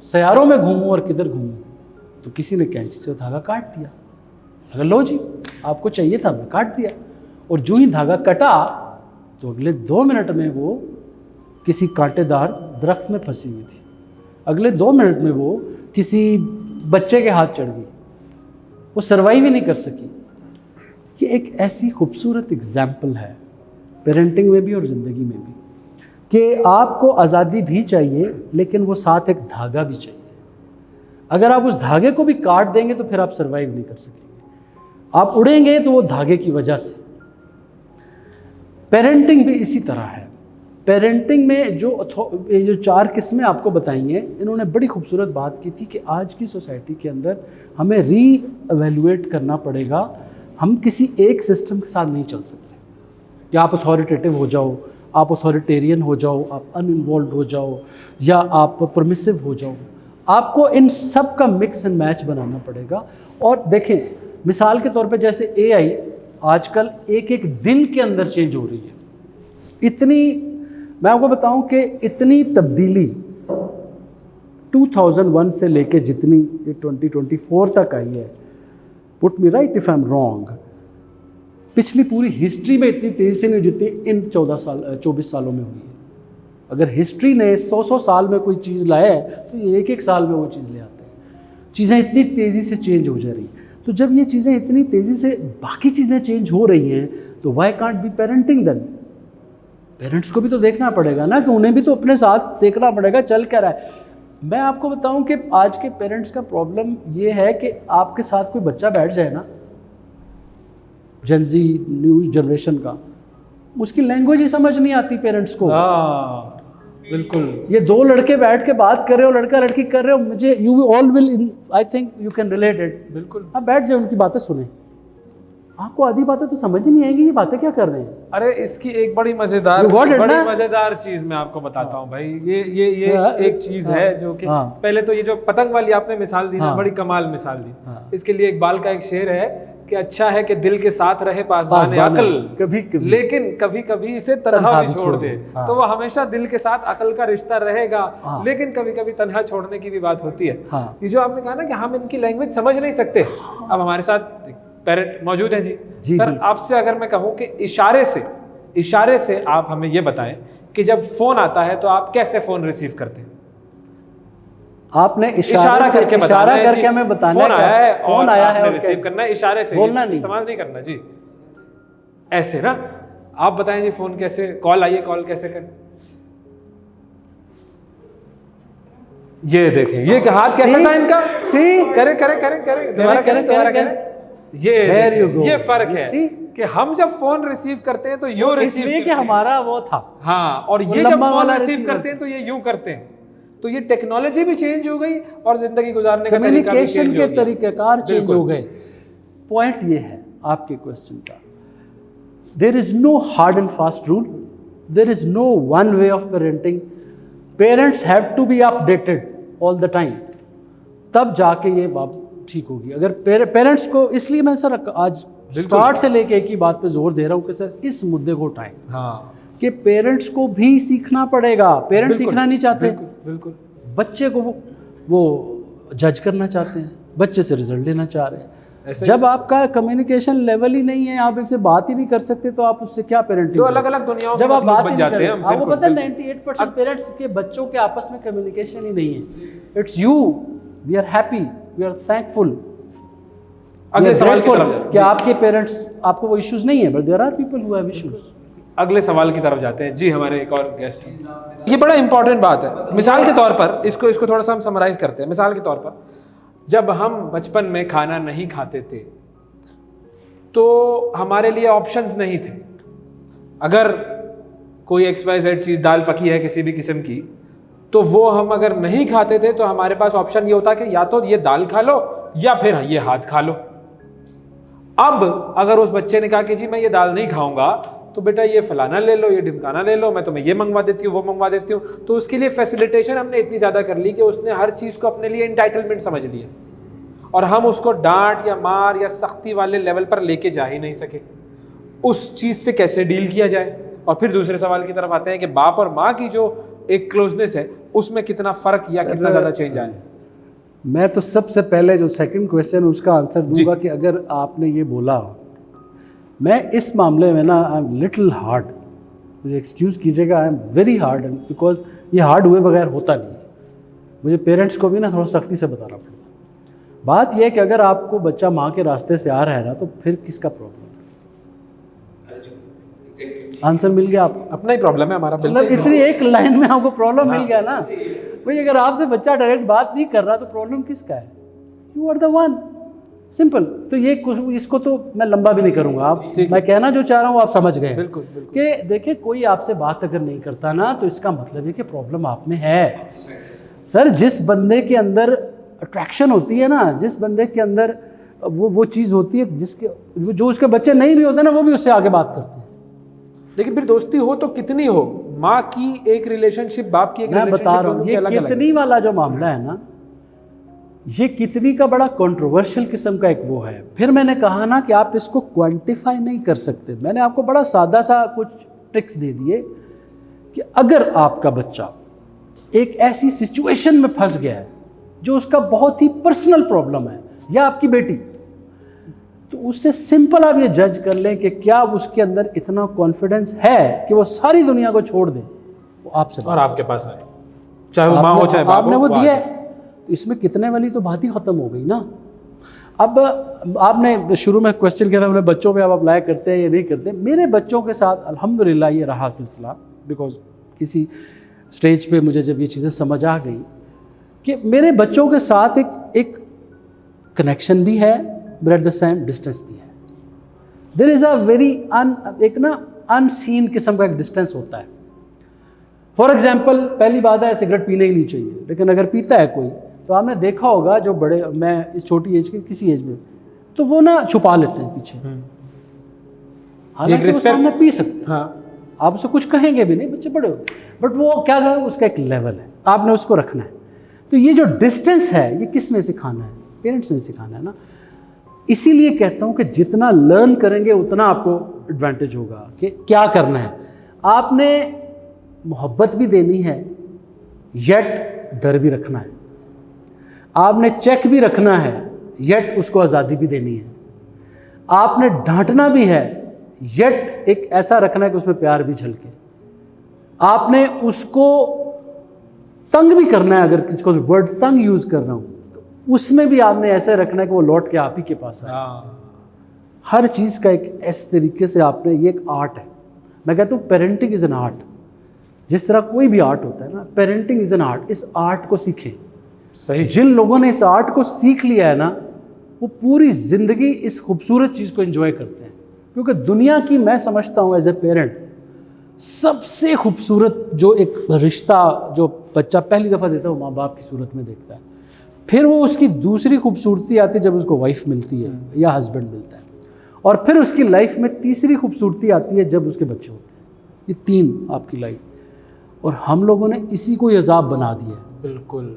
सैारों में घूमूँ और किधर घूमूँ। तो किसी ने कैंची से धागा काट दिया। अगर लो जी, आपको चाहिए था, मैं काट दिया। और जो ही धागा कटा तो अगले 2 मिनट में वो किसी कांटेदार दरख्त में फंसी हुई थी। अगले 2 मिनट में वो किसी बच्चे के हाथ चढ़ गई, वो सर्वाइव ही नहीं कर सकी। ये एक ऐसी खूबसूरत एग्जाम्पल है पेरेंटिंग में भी और ज़िंदगी में भी, कि आपको आज़ादी भी चाहिए लेकिन वो साथ एक धागा भी चाहिए। अगर आप उस धागे को भी काट देंगे तो फिर आप सर्वाइव नहीं कर सकेंगे। आप उड़ेंगे तो वो धागे की वजह से। पेरेंटिंग भी इसी तरह है। पेरेंटिंग में ये जो 4 किस्में आपको बताई हैं, इन्होंने बड़ी खूबसूरत बात की थी कि आज की सोसाइटी के अंदर हमें री-एवेल्युएट करना पड़ेगा। हम किसी एक सिस्टम के साथ नहीं चल सकते कि आप अथॉरिटेटिव हो जाओ, आप अथॉरिटेरियन हो जाओ, आप अनइन्वॉल्व हो जाओ, या आप परमिसिव हो जाओ। आपको इन सब का मिक्स एंड मैच बनाना पड़ेगा। और देखें, मिसाल के तौर पे जैसे AI आजकल एक दिन के अंदर चेंज हो रही है। इतनी, मैं आपको बताऊं कि इतनी तब्दीली 2001 से लेके जितनी 2024 तक आई है, put me right if I am wrong, पिछली पूरी हिस्ट्री में इतनी तेज़ी से नहीं जितनी इन 24 सालों में हुई है। अगर हिस्ट्री ने 100 साल में कोई चीज़ लाया है तो ये एक साल में वो चीज़ ले आते हैं। चीज़ें इतनी तेज़ी से चेंज हो जा रही हैं। तो जब ये चीज़ें इतनी तेज़ी से बाकी चीज़ें चेंज हो रही हैं तो why can't be parenting then? Parents को भी तो देखना पड़ेगा ना, कि उन्हें भी तो अपने साथ देखना पड़ेगा चल क्या रहा है। मैं आपको बताऊं कि आज के पेरेंट्स का प्रॉब्लम ये है कि आपके साथ कोई बच्चा बैठ जाए ना, जनजी न्यू जनरेशन का, उसकी लैंग्वेज ही समझ नहीं आती पेरेंट्स को। बिल्कुल। ये 2 लड़के बैठ के बात कर रहे हो, लड़का लड़की कर रहे हो, मुझे you all will, I think you can relate it. बिल्कुल। आप बैठ जाए, उनकी बातें सुने, आपको आधी बातें तो समझ ही नहीं आएंगी ये बातें क्या कर रहे हैं। अरे इसकी एक बड़ी मजेदार चीज मैं आपको बताता हूँ भाई। ये एक चीज है जो कि पहले तो ये जो पतंग वाली आपने मिसाल दी ना, बड़ी कमाल मिसाल दी। इसके लिए इकबाल का एक शेर है कि अच्छा है कि दिल के साथ रहे पासबान अकल, कभी लेकिन कभी कभी इसे तन्हा भी छोड़ दे। तो वो हमेशा दिल के साथ अकल का रिश्ता रहेगा, लेकिन कभी कभी तन्हा छोड़ने की भी बात होती है। ये जो आपने कहा ना कि हम इनकी लैंग्वेज समझ नहीं सकते। अब हमारे साथ पेरेंट मौजूद हैं जी सर, आपसे अगर मैं कहूँ कि इशारे से आप हमें ये बताएं कि जब फोन आता है तो आप कैसे फोन रिसीव करते हैं? आपने इशारा करके हमें बताना है। फोन आया है और रिसीव करना है, इशारे से, बोलना नहीं, इस्तेमाल नहीं करना जी। ऐसे ना आप बताएं जी, फोन कैसे, कॉल आई है, कॉल कैसे करें? ये देखें, ये हाथ कैसा था इनका, करे दोबारा करें। ये फर्क है कि हम जब फोन रिसीव करते हैं तो यूं रिसीव करते हैं, कि हमारा वो था। हाँ, और ये जब फोन रिसीव करते हैं तो ये यूं करते हैं। तो ये टेक्नोलॉजी भी चेंज हो गई और जिंदगी गुजारने का तरीका भी कम्युनिकेशन के तरीक़ेकार चेंज हो गए। पॉइंट ये है आपके क्वेश्चन का, there is no hard and fast rule, there is no one way of parenting. Parents have to be updated all the time, तब जाके ये बात ठीक होगी। अगर पेरेंट्स को, इसलिए मैं सर आज स्टार्ट से लेके एक ही बात पे जोर दे रहा हूँ कि सर इस मुद्दे को उठाएं। हाँ, कि पेरेंट्स को भी सीखना पड़ेगा। पेरेंट्स सीखना नहीं चाहते, बिल्कुल। बच्चे को वो जज करना चाहते हैं, बच्चे से रिजल्ट लेना चाह रहे हैं। जब आपका कम्युनिकेशन लेवल ही नहीं है, आप एक से बात ही नहीं कर सकते, तो आप उससे क्या पेरेंटिंग? तो अलग-अलग दुनियाओं जब आप बात बन जाते हैं। आपको पता है 98% पेरेंट्स के बच्चों के आपस में कम्युनिकेशन ही नहीं है। It's you, we are happy, we are thankful. अगले सवाल की तरफ, कि आपके पेरेंट्स, आपको वो इश्यूज नहीं है, but there are people who have issues. अगले सवाल की तरफ जाते हैं जी। हमारे एक और गेस्ट हैं, ये बड़ा इंपॉर्टेंट बात है। मिसाल के तौर पर इसको थोड़ा सा हम समराइज करते हैं। मिसाल के तौर पर जब हम बचपन में खाना नहीं खाते थे तो हमारे लिए ऑप्शंस नहीं थे। अगर कोई XYZ चीज़, दाल पकी है किसी भी किस्म की, तो वो हम अगर नहीं खाते थे तो हमारे पास ऑप्शन ये होता कि या तो ये दाल खा लो या फिर ये हाथ खा लो। अब अगर उस बच्चे ने कहा कि जी मैं ये दाल नहीं खाऊंगा, तो बेटा ये फलाना ले लो, ये ढिमकाना ले लो, मैं तुम्हें ये मंगवा देती हूँ, वो मंगवा देती हूँ। तो उसके लिए फैसिलिटेशन हमने इतनी ज़्यादा कर ली कि उसने हर चीज़ को अपने लिए इंटाइटलमेंट समझ लिया, और हम उसको डांट या मार या सख्ती वाले लेवल पर लेके जा ही नहीं सके। उस चीज़ से कैसे डील किया जाए? और फिर दूसरे सवाल की तरफ आते हैं कि बाप और माँ की जो एक क्लोजनेस है उसमें कितना फ़र्क या कितना ज़्यादा चेंज आए। मैं तो सबसे पहले जो सेकंड क्वेश्चन उसका आंसर दूंगा कि अगर आपने ये बोला, मैं इस मामले में ना आई एम लिटिल हार्ड, मुझे एक्सक्यूज़ कीजिएगा, I am very hard, because ये हार्ड हुए बगैर होता नहीं। मुझे पेरेंट्स को भी ना थोड़ा सख्ती से बताना पड़ता। बात यह है कि अगर आपको बच्चा माँ के रास्ते से आ रहा है ना, तो फिर किसका प्रॉब्लम? आंसर मिल गया आपको? अपना ही प्रॉब्लम है हमारा। मतलब इसलिए एक लाइन में आपको प्रॉब्लम मिल गया ना भाई। अगर आपसे बच्चा डायरेक्ट बात नहीं कर रहा तो प्रॉब्लम किसका है? You are the one, simple. तो ये कुछ इसको तो मैं लंबा भी नहीं करूंगा। आप मैं कहना जो चाह रहा हूँ आप समझ गए बिल्कुल कि देखिए कोई आपसे बात अगर नहीं करता ना तो इसका मतलब है कि प्रॉब्लम आप में है। सर जिस बंदे के अंदर अट्रैक्शन होती है ना, जिस बंदे के अंदर वो चीज़ होती है जिसके जो उसके बच्चे नहीं भी होते ना, वो भी उससे आगे बात करते हैं। लेकिन फिर दोस्ती हो तो कितनी हो, माँ की एक रिलेशनशिप, बाप की एक मैं रिलेशनशिप, बता रहा हूँ ये कितनी वाला जो मामला है ना, ये कितनी का बड़ा कंट्रोवर्शियल किस्म का एक वो है। फिर मैंने कहा ना कि आप इसको क्वांटिफाई नहीं कर सकते। मैंने आपको बड़ा सादा सा कुछ ट्रिक्स दे दिए कि अगर आपका बच्चा एक ऐसी सिचुएशन में फंस गया है जो उसका बहुत ही पर्सनल प्रॉब्लम है, या आपकी बेटी, तो उससे सिंपल आप ये जज कर लें कि क्या उसके अंदर इतना कॉन्फिडेंस है कि वो सारी दुनिया को छोड़ दे, वो आपसे और आपके पास आए, चाहे वो माँ हो चाहे बाप हो, आपने वो दिया है। तो इसमें कितने वाली तो बात ही ख़त्म हो गई ना। अब आपने शुरू में क्वेश्चन किया था अपने बच्चों पे आप अप्लाई करते हैं या नहीं करते। मेरे बच्चों के साथ अल्हम्दुलिल्लाह ये रहा सिलसिला, बिकॉज किसी स्टेज पे मुझे जब ये चीज़ें समझ आ गई कि मेरे बच्चों के साथ एक कनेक्शन भी है, but at the same distance भी है। देयर इज़ अ वेरी एक ना अनसीन किस्म का एक डिस्टेंस होता है। फॉर एग्जाम्पल, पहली बात है सिगरेट पीने ही नहीं चाहिए, लेकिन अगर पीता है कोई तो आपने देखा होगा जो बड़े, मैं इस छोटी एज के किसी एज में, तो वो ना छुपा लेते हैं पीछे, हालांकि वो सामने पी सकते हैं। हाँ, आप उसे कुछ कहेंगे भी नहीं, बच्चे बड़े हो, बट वो क्या कहें, उसका एक लेवल है, आपने उसको रखना है। तो ये जो डिस्टेंस है ये किसने सिखाना है? पेरेंट्स ने सिखाना है ना। इसीलिए कहता हूँ कि जितना लर्न करेंगे उतना आपको एडवांटेज होगा कि क्या करना है। आपने मोहब्बत भी देनी है, येट डर भी रखना है। आपने चेक भी रखना है, येट उसको आज़ादी भी देनी है। आपने डांटना भी है, येट एक ऐसा रखना है कि उसमें प्यार भी झलके। आपने उसको तंग भी करना है, अगर किसको वर्ड तंग यूज़ कर रहा हूँ तो उसमें भी आपने ऐसे रखना है कि वो लौट के आप ही के पास आए। हर चीज़ का एक इस तरीके से आपने, ये एक आर्ट है। मैं कहता हूँ पेरेंटिंग इज़ एन आर्ट। जिस तरह कोई भी आर्ट होता है ना, पेरेंटिंग इज़ एन आर्ट। इस आर्ट को सीखें। सही। जिन लोगों ने इस आर्ट को सीख लिया है ना, वो पूरी ज़िंदगी इस खूबसूरत चीज़ को एंजॉय करते हैं। क्योंकि दुनिया की, मैं समझता हूँ एज ए पेरेंट, सबसे खूबसूरत जो एक रिश्ता जो बच्चा पहली दफ़ा देता है वो माँ बाप की सूरत में देखता है। फिर वो उसकी दूसरी खूबसूरती आती है जब उसको वाइफ मिलती है या हस्बैंड मिलता है, और फिर उसकी लाइफ में तीसरी खूबसूरती आती है जब उसके बच्चे होते हैं। ये तीन आपकी लाइफ, और हम लोगों ने इसी को अजाब बना दिया। बिल्कुल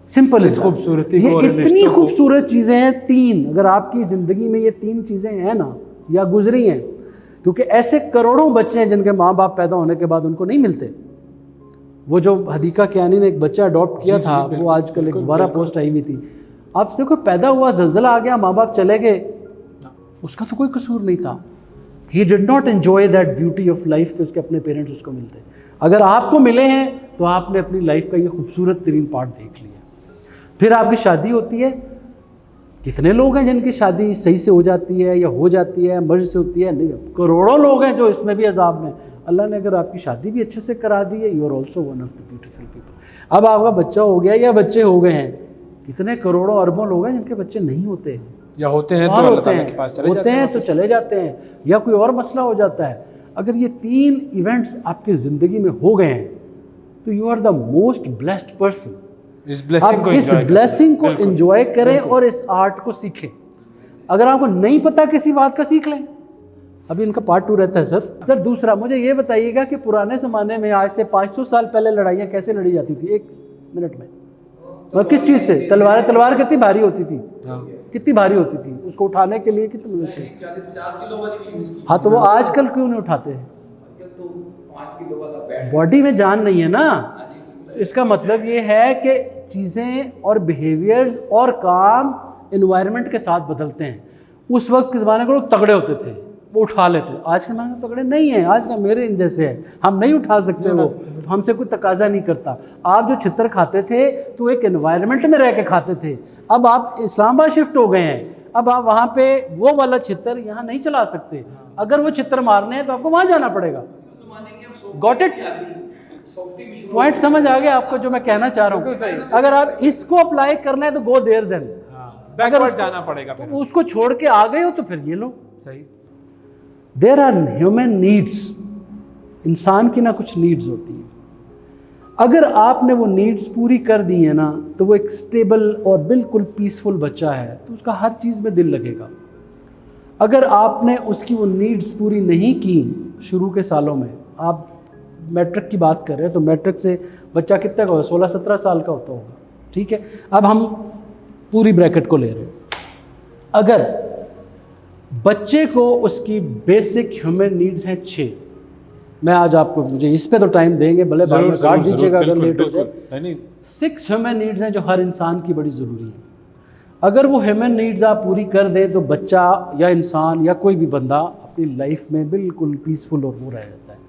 सिंपल इस खूबसूरती ये को, इतनी खूबसूरत चीज़ें हैं तीन। अगर आपकी ज़िंदगी में ये तीन चीज़ें हैं ना, या गुजरी हैं, क्योंकि ऐसे करोड़ों बच्चे हैं जिनके माँ बाप पैदा होने के बाद उनको नहीं मिलते। वो जो हदीका कियानी ने एक बच्चा अडॉप्ट किया था, वो आजकल एक दोबारा पोस्ट आई हुई थी। आप देखो, पैदा हुआ, ज़लज़ला आ गया, माँ बाप चले गए, उसका तो कोई कसूर नहीं था। He did not enjoy that beauty of life कि उसके अपने पेरेंट्स उसको मिलते। अगर आपको मिले हैं तो आपने अपनी लाइफ का ये खूबसूरत तरीन पार्ट देख लिया। फिर आपकी शादी होती है। कितने लोग हैं जिनकी शादी सही से हो जाती है, या हो जाती है, मर्ज से होती है? नहीं, करोड़ों लोग हैं जो इसमें भी अजाब में। अल्लाह ने अगर आपकी शादी भी अच्छे से करा दी है, you are also one of the beautiful people. अब आपका बच्चा हो गया या बच्चे हो गए हैं, कितने करोड़ों अरबों लोग हैं जिनके बच्चे नहीं होते, या होते हैं तो अल्लाह ताला के पास होते हैं तो चले जाते हैं, या कोई और मसला हो जाता है। अगर ये तीन इवेंट्स आपकी ज़िंदगी में हो गए हैं तो you are the most blessed person. इस ब्लेसिंग को इस ब्लेसिंग को एंजॉय करें और इस आर्ट को सीखें। अगर आपको नहीं पता किसी बात का, सीख लें। अभी इनका पार्ट 2 रहता है सर। दूसरा मुझे ये बताइएगा कि पुराने ज़माने में आज से 500 साल पहले लड़ाइयाँ कैसे लड़ी जाती थी? 1 मिनट में और किस चीज़ से? तलवार कितनी भारी होती थी? कितनी भारी होती थी? उसको उठाने के लिए कितनी मदद चाहिए? 40-50 किलो वाली भी यूज़ की। हाँ, तो वो आजकल क्यों नहीं उठाते हैं? तो 5 किलो वाला बैट। बॉडी में जान नहीं है ना। इसका मतलब ये है कि चीज़ें और बिहेवियर्स और काम एनवायरनमेंट के साथ बदलते हैं। उस वक्त के ज़माने के लोग तगड़े होते थे, वो उठा लेते। आज के ज़माने में तगड़े नहीं हैं। आज का मेरे इन जैसे है, हम नहीं उठा सकते, वो हमसे कोई तकाजा नहीं करता। आप जो छितर खाते थे तो एक एनवायरनमेंट में रह के खाते थे। अब आप इस्लामाबाद शिफ्ट हो गए हैं, अब आप वहाँ पे वो वाला छितर यहाँ नहीं चला सकते। अगर वो छितर मारने हैं तो आपको वहाँ जाना पड़ेगा। Got it? पॉइंट समझ आ गया आपको जो मैं कहना चाह रहा हूँ? अगर आप इसको अप्लाई करना है तो गो देयर देन, अगर जाना पड़ेगा तो उसको छोड़ के आ गए हो तो फिर ये लो। सही। There are human needs. इंसान की ना कुछ नीड्स होती हैं। अगर आपने वो नीड्स पूरी कर दी है ना तो वो एक स्टेबल और बिल्कुल पीसफुल बच्चा है, तो उसका हर चीज़ में दिल लगेगा। अगर आपने उसकी वो नीड्स पूरी नहीं की शुरू के सालों में, आप मैट्रिक की बात कर रहे हैं तो मैट्रिक से बच्चा कितने का होगा? 16-17 साल का होता होगा, ठीक है। अब हम पूरी ब्रैकेट को ले रहे हैं। अगर बच्चे को उसकी बेसिक ह्यूमन नीड्स हैं 6, मैं आज आपको, मुझे इस पे तो टाइम देंगे, भले बाद में काट दीजिएगा अगर लेट हो जाए। 6 ह्यूमन नीड्स हैं जो हर इंसान की बड़ी ज़रूरी है। अगर वो ह्यूमन नीड्स आप पूरी कर दें तो बच्चा या इंसान या कोई भी बंदा अपनी लाइफ में बिल्कुल पीसफुल और वो रह जाता है।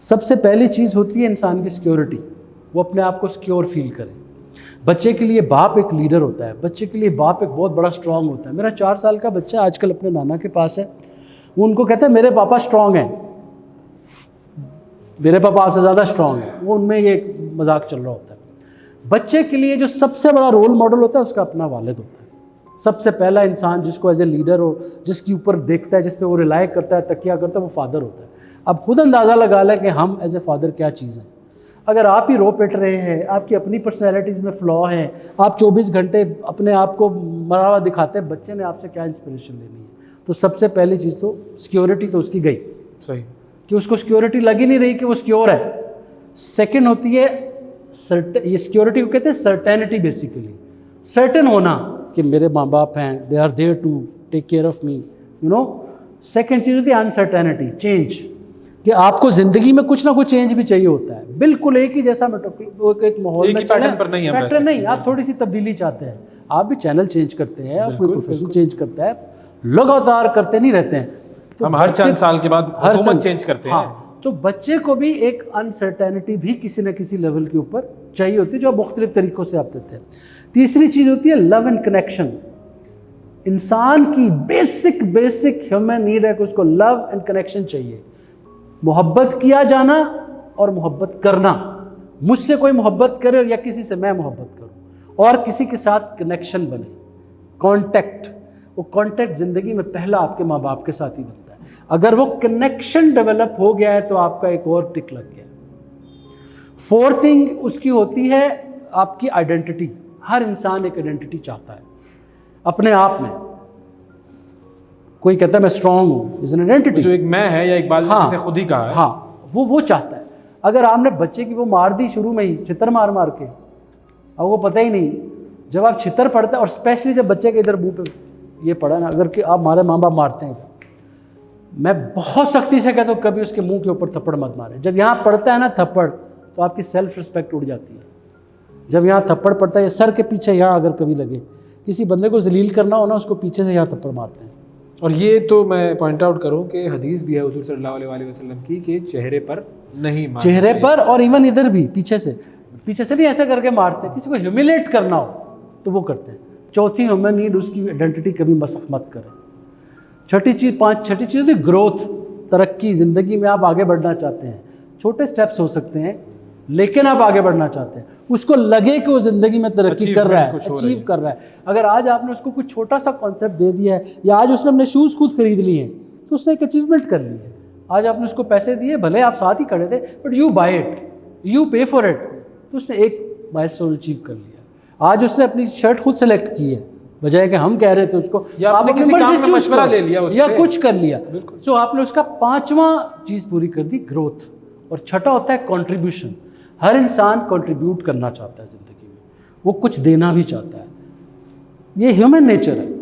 सबसे पहली चीज़ होती है इंसान की सिक्योरिटी, वो अपने आप को सिक्योर फील करे। बच्चे के लिए बाप एक लीडर होता है, बच्चे के लिए बाप एक बहुत बड़ा स्ट्रांग होता है। मेरा 4 साल का बच्चा आजकल अपने नाना के पास है, वो उनको कहता है मेरे पापा स्ट्रांग हैं, मेरे पापा आपसे ज़्यादा स्ट्रांग है, वो उनमें ये मजाक चल रहा होता है। बच्चे के लिए जो सबसे बड़ा रोल मॉडल होता है उसका अपना वालिद होता है। सबसे पहला इंसान जिसको एज ए लीडर हो, जिसके ऊपर देखता है, जिस पे वो रिलाई करता है, तकिया करता है, वो फादर होता है। अब खुद अंदाज़ा लगा लें कि हम एज ए फादर क्या चीज़ हैं। अगर आप ही रो पिट रहे हैं, आपकी अपनी पर्सनैलिटीज़ में फ्लॉ हैं, आप 24 घंटे अपने आप को मरा हुआ दिखाते हैं, बच्चे ने आपसे क्या इंस्पिरेशन लेनी है? तो सबसे पहली चीज़ तो सिक्योरिटी तो उसकी गई, सही, कि उसको सिक्योरिटी लग ही नहीं रही कि वो सिक्योर है। सेकंड होती है ये सिक्योरिटी को कहते हैं सर्टेनिटी। बेसिकली सर्टेन होना कि मेरे माँ बाप हैं, they are there to take care of me, you know. Second चीज़ होती है अनसर्टेनिटी, चेंज, कि आपको ज़िंदगी में कुछ ना कुछ चेंज भी चाहिए होता है। बिल्कुल एक ही जैसा एक माहौल में पैटर्न पर नहीं, पैटर्न नहीं, आप थोड़ी सी तब्दीली चाहते हैं, आप भी चैनल चेंज करते हैं, आप कोई प्रोफेशन चेंज करता है, लगातार करते नहीं रहते हैं। तो हम हर 4 साल के बाद हुकूमत चेंज करते हैं। हाँ, तो बच्चे को भी एक अनसर्टेनिटी भी किसी न किसी लेवल के ऊपर चाहिए होती है, जो आप मुख्तलिफ तरीक़ों से आप देते हैं। तीसरी चीज़ होती है लव एंड कनेक्शन। इंसान की बेसिक ह्यूमन नीड है कि उसको लव एंड कनेक्शन चाहिए, मोहब्बत किया जाना और मोहब्बत करना। मुझसे कोई मोहब्बत करे या किसी से मैं मोहब्बत करूं, और किसी के साथ कनेक्शन बने, कांटेक्ट। वो कांटेक्ट ज़िंदगी में पहला आपके माँ बाप के साथ ही बनता है। अगर वो कनेक्शन डेवलप हो गया है तो आपका एक और टिक लग गया। फोर्थ थिंग उसकी होती है आपकी आइडेंटिटी। हर इंसान एक आइडेंटिटी चाहता है अपने आप में। कोई कहता है मैं स्ट्रांग हूँ, इज एन आइडेंटिटी, जो एक मैं है या इकबाल ने जिसे खुद ही कहा है। हाँ, वो चाहता है। अगर आपने बच्चे की वो मार दी शुरू में ही छितर मार के, अब वो पता ही नहीं, जब आप छितर पड़ते हैं, और स्पेशली जब बच्चे के इधर मुंह पे ये पड़ा ना, अगर कि आप हमारे माँ बाप मारते हैं, मैं बहुत सख्ती से कहता हूँ कभी उसके मुंह के ऊपर थप्पड़ मत मारे। जब यहाँ पड़ता है ना थप्पड़, तो आपकी सेल्फ रिस्पेक्ट उड़ जाती है। जब यहाँ थप्पड़ पड़ता है, सर के पीछे यहाँ अगर कभी लगे, किसी बंदे को जलील करना हो ना, उसको पीछे से यहाँ थप्पड़ मारते हैं। और ये तो मैं पॉइंट आउट करूँ कि हदीस भी है हुजूर सल्लल्लाहु अलैहि वसल्लम की कि चेहरे पर नहीं मारना, चेहरे पर, और इवन इधर भी पीछे से नहीं ऐसा करके मारते। किसी को ह्यूमिलेट करना हो तो वो करते हैं। चौथी ह्यूमन नीड, उसकी आइडेंटिटी कभी मसख मत करें। छठी चीज़ होती ग्रोथ, तरक्की। ज़िंदगी में आप आगे बढ़ना चाहते हैं, छोटे स्टेप्स हो सकते हैं, लेकिन आप आगे बढ़ना चाहते हैं, उसको लगे कि वो ज़िंदगी में तरक्की कर रहा है, अचीव कर रहा है। अगर आज आपने उसको कुछ छोटा सा कॉन्सेप्ट दे दिया है, या आज उसने अपने शूज़ खुद खरीद लिए हैं, तो उसने एक अचीवमेंट कर ली है। आज आपने उसको पैसे दिए, भले आप साथ ही खड़े थे, but you buy it, you pay for it, तो उसने एक माइलस्टोन अचीव कर लिया। आज उसने अपनी शर्ट खुद सेलेक्ट की है, बजाय कि हम कह रहे थे उसको या आपने आप अपने किसी मन काम से में choose मशवरा करो, ले लिया उससे। या कुछ कर लिया, तो आपने उसका 5वां चीज़ पूरी कर दी, ग्रोथ। और छठा होता है कंट्रीब्यूशन। हर इंसान कंट्रीब्यूट करना चाहता है ज़िंदगी में, वो कुछ देना भी चाहता है, ये ह्यूमन नेचर है।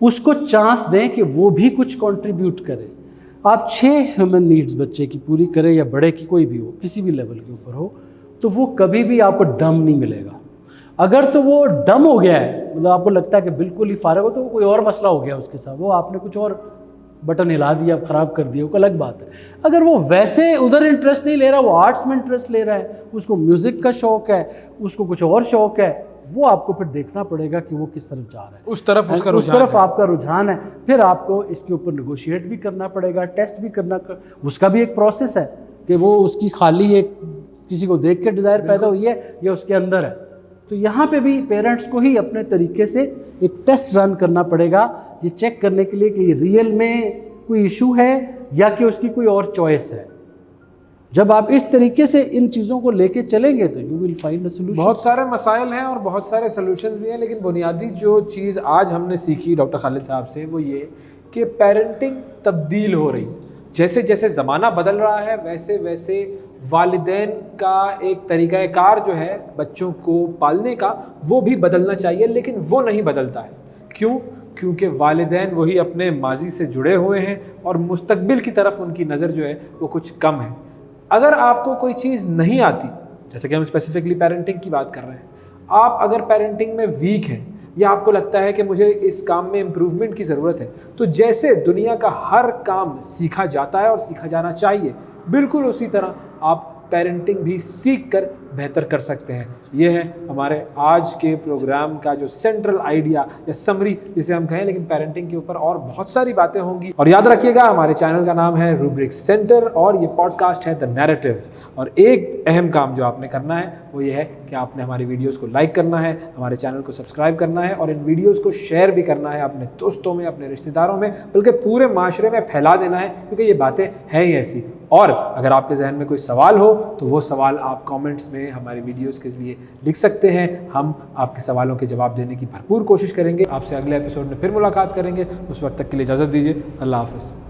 उसको चांस दें कि वो भी कुछ कंट्रीब्यूट करे। आप 6 ह्यूमन नीड्स बच्चे की पूरी करें या बड़े की, कोई भी हो, किसी भी लेवल के ऊपर हो, तो वो कभी भी आपको डम नहीं मिलेगा। अगर तो वो डम हो गया है, मतलब आपको लगता है कि बिल्कुल ही फारग हो, तो कोई और मसला हो गया उसके साथ, वो आपने कुछ और बटन हिला दिया, ख़राब कर दिया, वो अलग बात है। अगर वो वैसे उधर इंटरेस्ट नहीं ले रहा, वो आर्ट्स में इंटरेस्ट ले रहा है, उसको म्यूज़िक का शौक़ है, उसको कुछ और शौक़ है, वो आपको फिर देखना पड़ेगा कि वो किस तरफ जा रहा है, उस तरफ उसका उस रुझान तरफ है। आपका रुझान है। फिर आपको इसके ऊपर नेगोशिएट भी करना पड़ेगा, टेस्ट भी करना, उसका भी एक प्रोसेस है कि वो उसकी खाली एक किसी को देख के डिज़ायर पैदा हुई है या उसके अंदर है। तो यहाँ पे भी पेरेंट्स को ही अपने तरीके से एक टेस्ट रन करना पड़ेगा, ये चेक करने के लिए कि ये रियल में कोई इशू है या कि उसकी कोई और चॉइस है। जब आप इस तरीके से इन चीज़ों को लेके चलेंगे तो you will find a solution. बहुत सारे मसाइल हैं और बहुत सारे सॉल्यूशंस भी हैं, लेकिन बुनियादी जो चीज़ आज हमने सीखी डॉक्टर खालिद साहब से वो ये कि पेरेंटिंग तब्दील हो रही। जैसे जैसे ज़माना बदल रहा है वैसे वैसे वालिदैन का एक तरीक़ाकार जो है बच्चों को पालने का वो भी बदलना चाहिए, लेकिन वो नहीं बदलता है। क्यों? क्योंकि वालिदैन वही अपने माजी से जुड़े हुए हैं और मुस्तकबिल की तरफ उनकी नज़र जो है वो कुछ कम है। अगर आपको कोई चीज़ नहीं आती, जैसे कि हम स्पेसिफिकली पेरेंटिंग की बात कर रहे हैं, आप अगर पेरेंटिंग में वीक हैं या आपको लगता है कि मुझे इस काम में इम्प्रूवमेंट की ज़रूरत है, तो जैसे दुनिया का हर काम सीखा जाता है और सीखा जाना चाहिए, बिल्कुल उसी तरह आप पेरेंटिंग भी सीख कर बेहतर कर सकते हैं। ये है हमारे आज के प्रोग्राम का जो सेंट्रल आइडिया या समरी जिसे हम कहें, लेकिन पेरेंटिंग के ऊपर और बहुत सारी बातें होंगी। और याद रखिएगा हमारे चैनल का नाम है रूब्रिक सेंटर और ये पॉडकास्ट है द नैरेटिव। और एक अहम काम जो आपने करना है वो ये है कि आपने हमारी वीडियोज़ को लाइक करना है, हमारे चैनल को सब्सक्राइब करना है और इन वीडियोज़ को शेयर भी करना है अपने दोस्तों में, अपने रिश्तेदारों में, बल्कि पूरे माशरे में फैला देना है, क्योंकि ये बातें हैं ही ऐसी। और अगर आपके जहन में कोई सवाल हो तो वो सवाल आप कमेंट्स में हमारी वीडियोस के लिए लिख सकते हैं। हम आपके सवालों के जवाब देने की भरपूर कोशिश करेंगे। आपसे अगले एपिसोड में फिर मुलाकात करेंगे। उस वक्त तक के लिए इजाज़त दीजिए। अल्लाह हाफ़िज़।